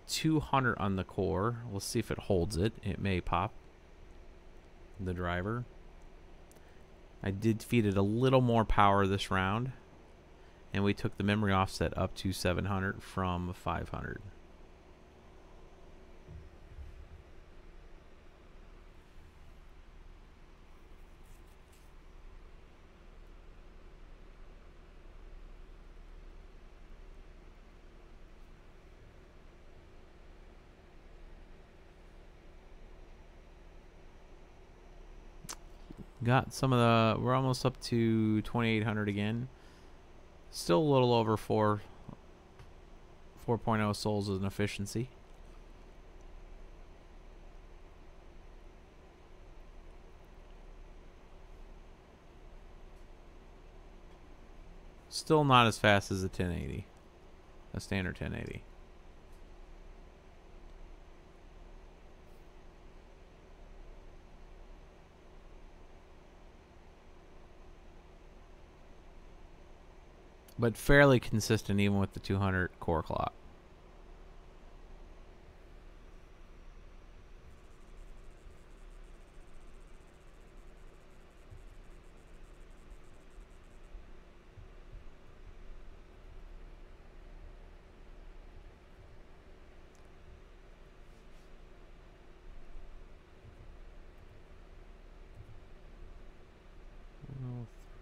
200 on the core. We'll see if it holds it. It may pop the driver. I did feed it a little more power this round, and we took the memory offset up to 700 from 500. Got some of the, we're almost up to 2800 again. Still a little over 4.0 souls in efficiency. Still not as fast as a 1080, a standard 1080. but fairly consistent even with the 200 core clock.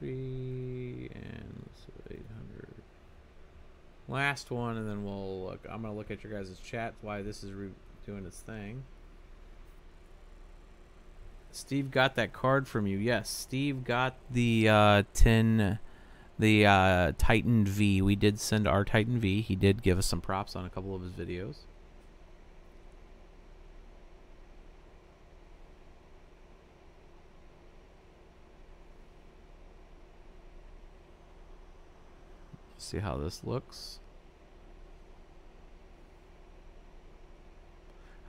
And so 800. Last one, and then we'll look. I'm gonna look at your guys' chat while this is doing its thing. Steve got that card from you. Yes, Steve got the Titan V. We did send our Titan V. He did give us some props on a couple of his videos. See how this looks.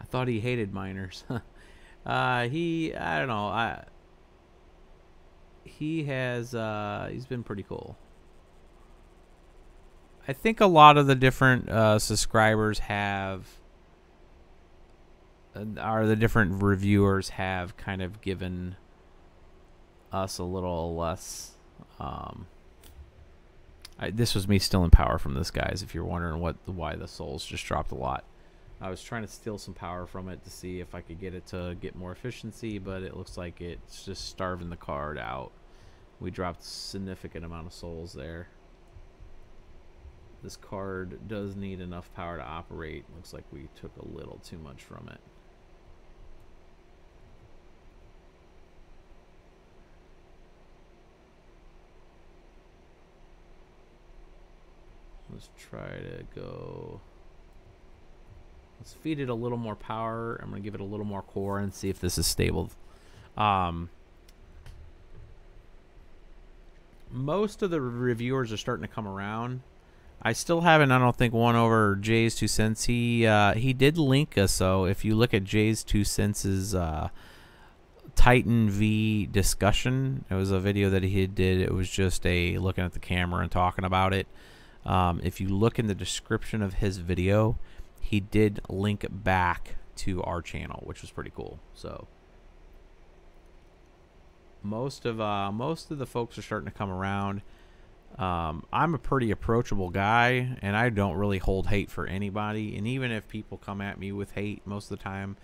I thought he hated miners. I don't know. He's been pretty cool. I think a lot of the different subscribers have, the different reviewers have kind of given us a little less. This was me stealing power from this, guys. If you're wondering why the souls just dropped a lot, I was trying to steal some power from it to see if I could get it to get more efficiency, but it looks like it's just starving the card out. We dropped a significant amount of souls there. This card does need enough power to operate. Looks like we took a little too much from it. Let's try to go. Let's feed it a little more power. I'm going to give it a little more core and see if this is stable. Most of the reviewers are starting to come around. I still haven't, I don't think, won over Jay's 2 cents. He did link us, so if you look at Jay's 2 cents' Titan V discussion, it was a video that he did. It was just a looking at the camera and talking about it. If you look in the description of his video, he did link back to our channel, which was pretty cool. So most of the folks are starting to come around. I'm a pretty approachable guy, and I don't really hold hate for anybody. And even if people come at me with hate, most of the time,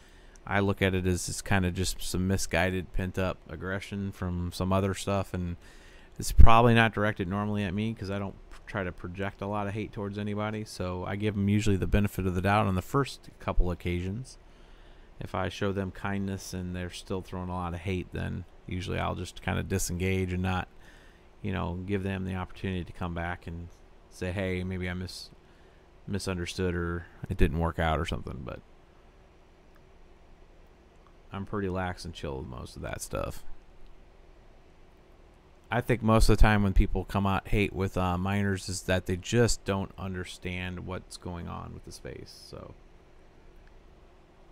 I look at it as it's kind of just some misguided, pent-up aggression from some other stuff, and it's probably not directed normally at me because I don't try to project a lot of hate towards anybody. So I give them usually the benefit of the doubt on the first couple occasions. If I show them kindness and they're still throwing a lot of hate, then usually I'll just kind of disengage and not, give them the opportunity to come back and say, hey, maybe I misunderstood or it didn't work out or something. But I'm pretty lax and chill with most of that stuff. I think most of the time when people come out hate with miners is that they just don't understand what's going on with the space. So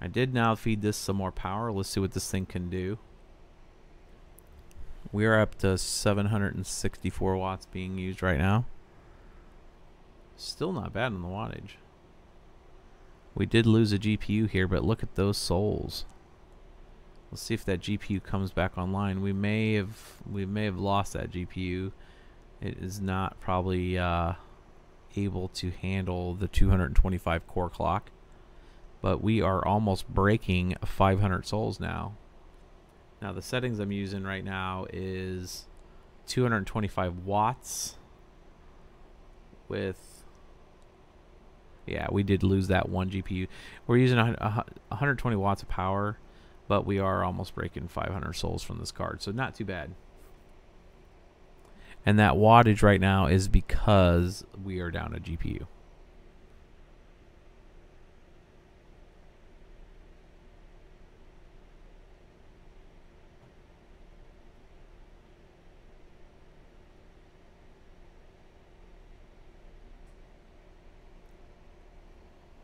I did now feed this some more power. Let's see what this thing can do. We are up to 764 watts being used right now. Still not bad on the wattage. We did lose a GPU here, but look at those souls. Let's see if that GPU comes back online. We may have lost that GPU. It is not probably able to handle the 225 core clock, but we are almost breaking 500 souls now. Now the settings I'm using right now is 225 watts with, yeah, we did lose that one GPU. We're using 120 watts of power, but we are almost breaking 500 souls from this card, so not too bad. And that wattage right now is because we are down a GPU.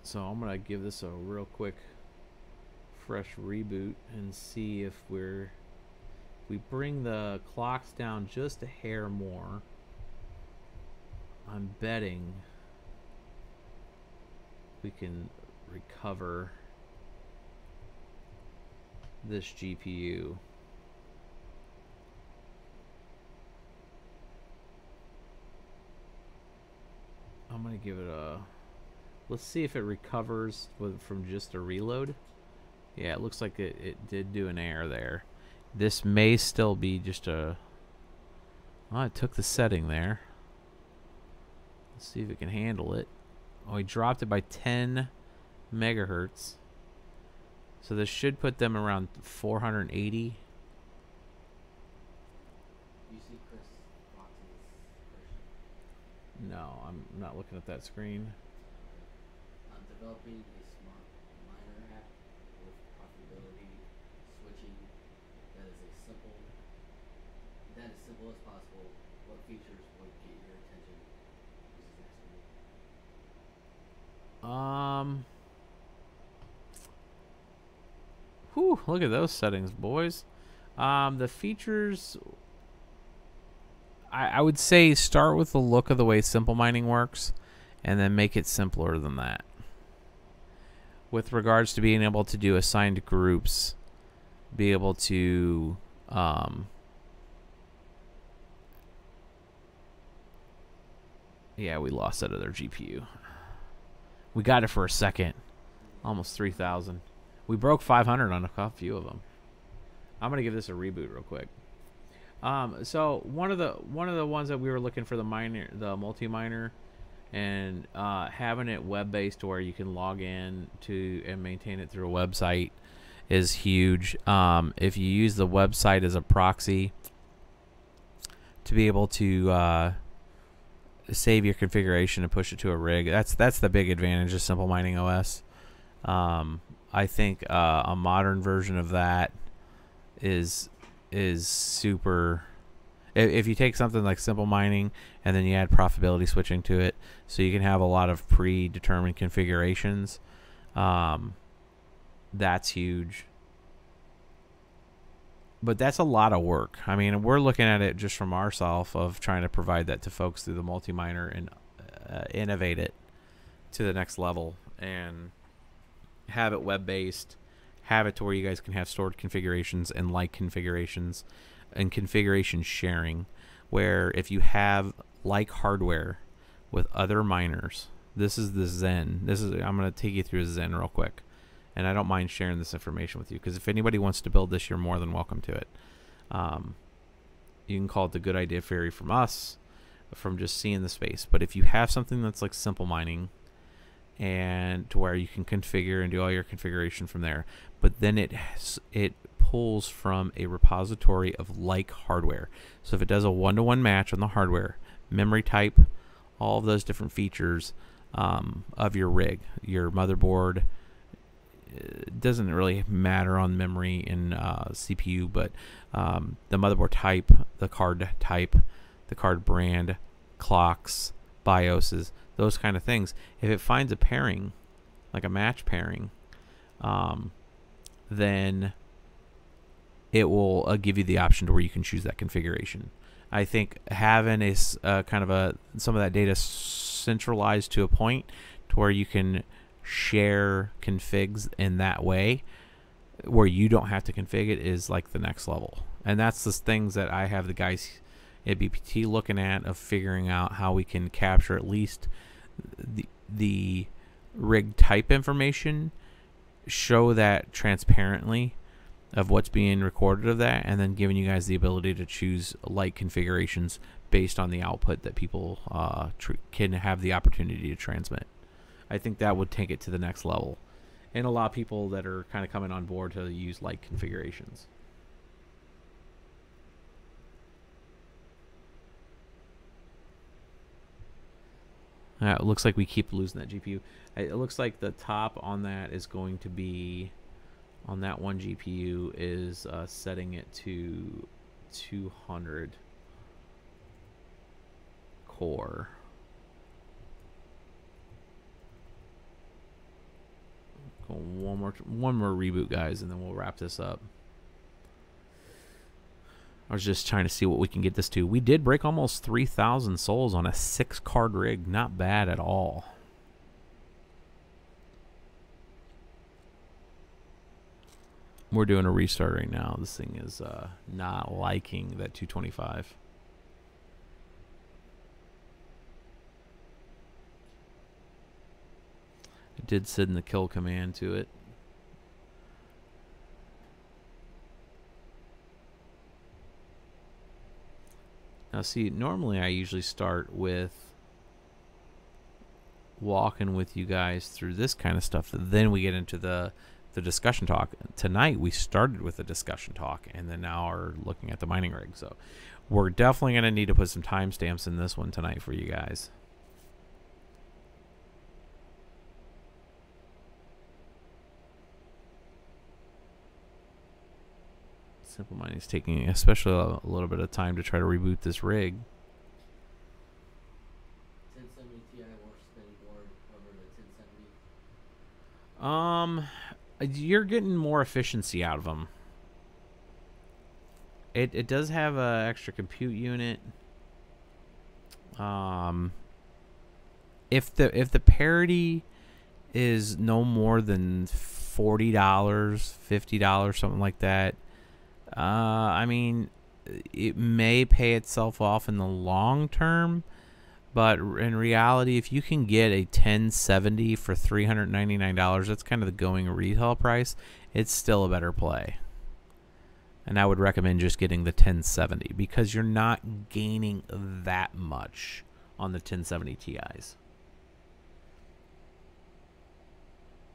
So I'm gonna give this a real quick fresh reboot and see if we bring the clocks down just a hair more. I'm betting we can recover this GPU. I'm gonna give it a, let's see if it recovers from just a reload. Yeah, it looks like it did do an error there. This may still be just a, oh, it took the setting there. Let's see if it can handle it. Oh, he dropped it by 10 megahertz. So this should put them around 480. You see Chris Fox's version? No, I'm not looking at that screen. I'm developing a smart miner app with profitability switching that is as simple as possible. What features would get your attention? This is asking me. Whew, look at those settings, boys. The features, I would say start with the look of the way simple mining works and then make it simpler than that. With regards to being able to do assigned groups, be able to yeah, we lost that other GPU. We got it for a second. Almost 3,000. We broke 500 on a few of them. I'm gonna give this a reboot real quick. So one of the ones that we were looking for, the multi-miner, and having it web-based to where you can log in to and maintain it through a website is huge. If you use the website as a proxy to be able to save your configuration and push it to a rig, that's the big advantage of Simple Mining OS. I think a modern version of that is super. If you take something like Simple Mining and then you add profitability switching to it, so you can have a lot of predetermined configurations, that's huge. But that's a lot of work. I mean, we're looking at it just from ourselves of trying to provide that to folks through the multi-miner and innovate it to the next level and have it web-based, have it to where you guys can have stored configurations and like configurations and configuration sharing, where if you have like hardware with other miners, this is the Zen. I'm going to take you through Zen real quick, and I don't mind sharing this information with you because if anybody wants to build this, you're more than welcome to it. You can call it the good idea fairy from us, from just seeing the space. But if you have something that's like Simple Mining, and to where you can configure and do all your configuration from there, but then it pulls from a repository of like hardware. So if it does a one-to-one match on the hardware, memory type, all of those different features of your rig, your motherboard, it doesn't really matter on memory and CPU, but the motherboard type, the card type, the card brand, clocks, BIOSes, those kind of things. If it finds a pairing, like a match pairing, then it will give you the option to where you can choose that configuration. I think having a kind of some of that data centralized to a point to where you can share configs in that way, where you don't have to config it, is like the next level. And that's the things that I have the guys at BBT looking at, of figuring out how we can capture at least the rig type information, show that transparently of what's being recorded of that, and then giving you guys the ability to choose like configurations based on the output that people can have the opportunity to transmit. I think that would take it to the next level, and allow people that are kind of coming on board to use like configurations. It looks like we keep losing that GPU. It looks like the top on that is going to be, on that one GPU, is setting it to 200 core. One more reboot, guys, and then we'll wrap this up. I was just trying to see what we can get this to. We did break almost 3,000 souls on a 6-card rig. Not bad at all. We're doing a restart right now. This thing is not liking that 225. I did send the kill command to it. Now see, normally I usually start with walking with you guys through this kind of stuff. Then we get into the discussion talk. Tonight we started with the discussion talk and then now are looking at the mining rig. So we're definitely going to need to put some timestamps in this one tonight for you guys. Simple Mining is taking especially a little bit of time to try to reboot this rig. 1070 Ti more steady board over the 1070. You're getting more efficiency out of them. It does have a extra compute unit. If the parity is no more than $40, $50, something like that, I mean, it may pay itself off in the long term, but in reality, if you can get a 1070 for $399, that's kind of the going retail price, it's still a better play. And I would recommend just getting the 1070 because you're not gaining that much on the 1070 Ti's.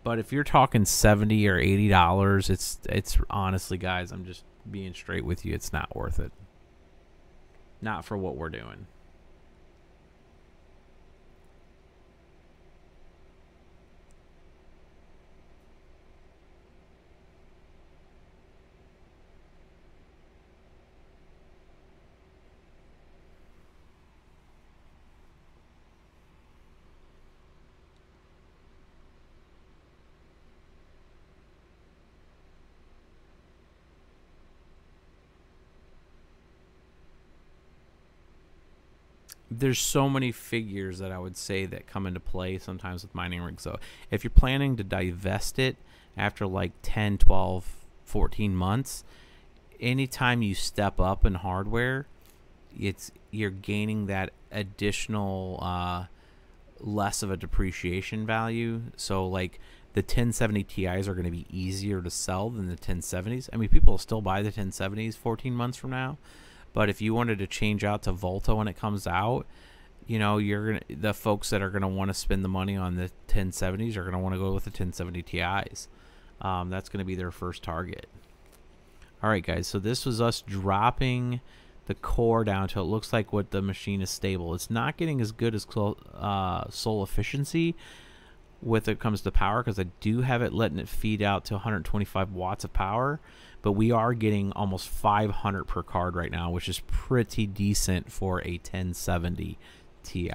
But if you're talking $70 or $80, it's honestly, guys, I'm just being straight with you, it's not worth it. Not for what we're doing. There's so many figures that I would say that come into play sometimes with mining rigs. So if you're planning to divest it after like 10, 12, 14 months, anytime you step up in hardware, you're gaining that additional less of a depreciation value. So like the 1070 Ti's are going to be easier to sell than the 1070s. I mean, people will still buy the 1070s 14 months from now. But if you wanted to change out to Volta when it comes out, you know, the folks that are gonna want to spend the money on the 1070s are gonna want to go with the 1070 Ti's. That's gonna be their first target. All right, guys. So this was us dropping the core down till it looks like what the machine is stable. It's not getting as good as soul efficiency when it comes to power because I do have it letting it feed out to 125 watts of power. But we are getting almost 500 per card right now, which is pretty decent for a 1070 Ti.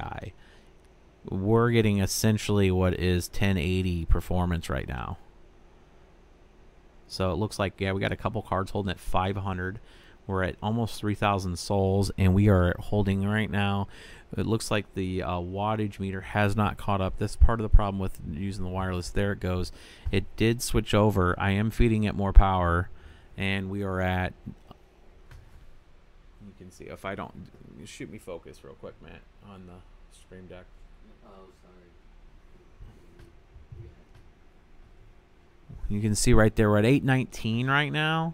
We're getting essentially what is 1080 performance right now. So it looks like, yeah, we got a couple cards holding at 500. We're at almost 3,000 souls, and we are holding right now. It looks like the wattage meter has not caught up. That's part of the problem with using the wireless. There it goes. It did switch over. I am feeding it more power. And we are at, you can see, if I don't, shoot me focus real quick, Matt, on the Stream Deck. Oh, sorry. You can see right there, we're at 819 right now,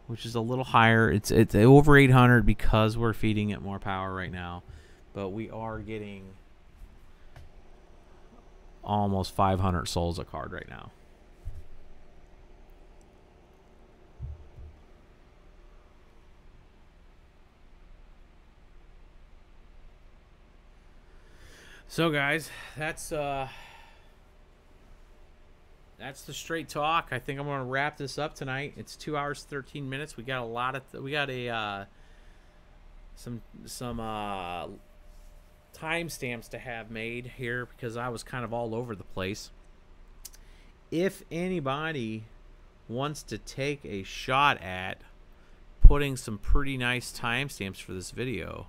which is a little higher. It's over 800 because we're feeding it more power right now. But we are getting almost 500 souls a card right now. So guys, that's the straight talk. I think I'm going to wrap this up tonight. It's 2 hours 13 minutes. We got a lot of some timestamps to have made here because I was kind of all over the place. If anybody wants to take a shot at putting some pretty nice timestamps for this video.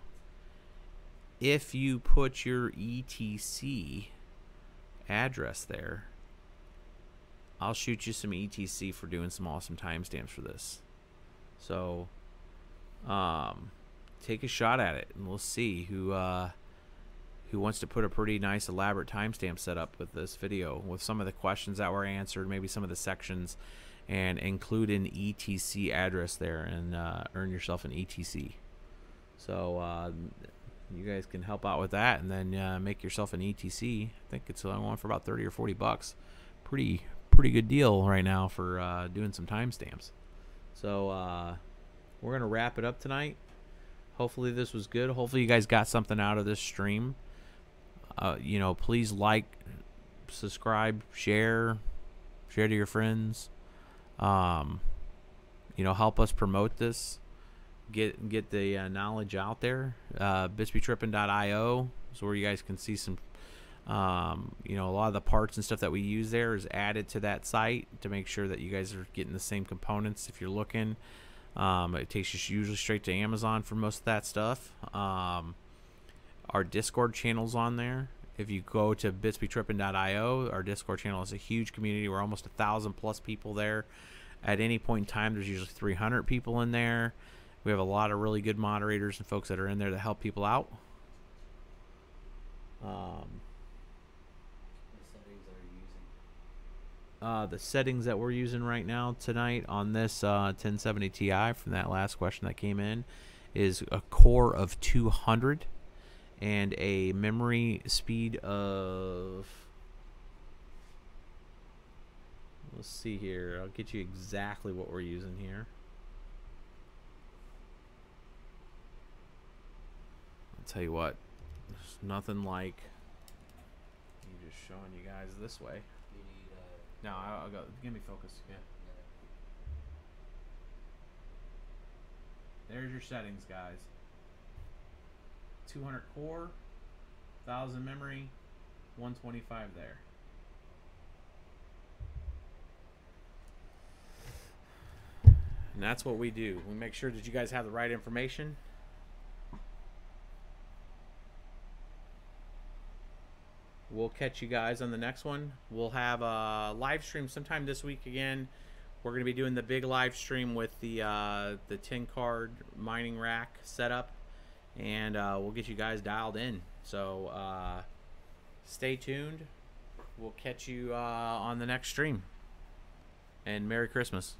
If you put your ETC address there, I'll shoot you some ETC for doing some awesome timestamps for this. So take a shot at it, and we'll see who wants to put a pretty nice elaborate timestamp setup with this video, with some of the questions that were answered, maybe some of the sections, and include an ETC address there, and earn yourself an ETC. So you guys can help out with that, and then make yourself an ETC. I think it's only one for about 30 or 40 bucks. Pretty good deal right now for doing some timestamps. So we're gonna wrap it up tonight. Hopefully this was good. Hopefully you guys got something out of this stream. You know, please like, subscribe, share to your friends. You know, help us promote this. Get the knowledge out there. BitsBeTrippin.io is where you guys can see some. You know, a lot of the parts and stuff that we use there is added to that site to make sure that you guys are getting the same components if you're looking. It takes you usually straight to Amazon for most of that stuff. Our Discord channel's on there. If you go to BitsBeTrippin.io, our Discord channel is a huge community. We're almost 1,000+ people there. At any point in time, there's usually 300 people in there. We have a lot of really good moderators and folks that are in there to help people out. The settings that we're using right now tonight on this 1070 Ti from that last question that came in is a core of 200 and a memory speed of, let's see here, I'll get you exactly what we're using here. I'll tell you what, there's nothing like me just showing you guys this way. No, I'll go. Give me focus. Yeah. There's your settings, guys. 200 core, 1000 memory, 125 there. And that's what we do. We make sure that you guys have the right information. We'll catch you guys on the next one. We'll have a live stream sometime this week again. We're going to be doing the big live stream with the 10-card mining rack setup, and we'll get you guys dialed in. So stay tuned. We'll catch you on the next stream. And Merry Christmas.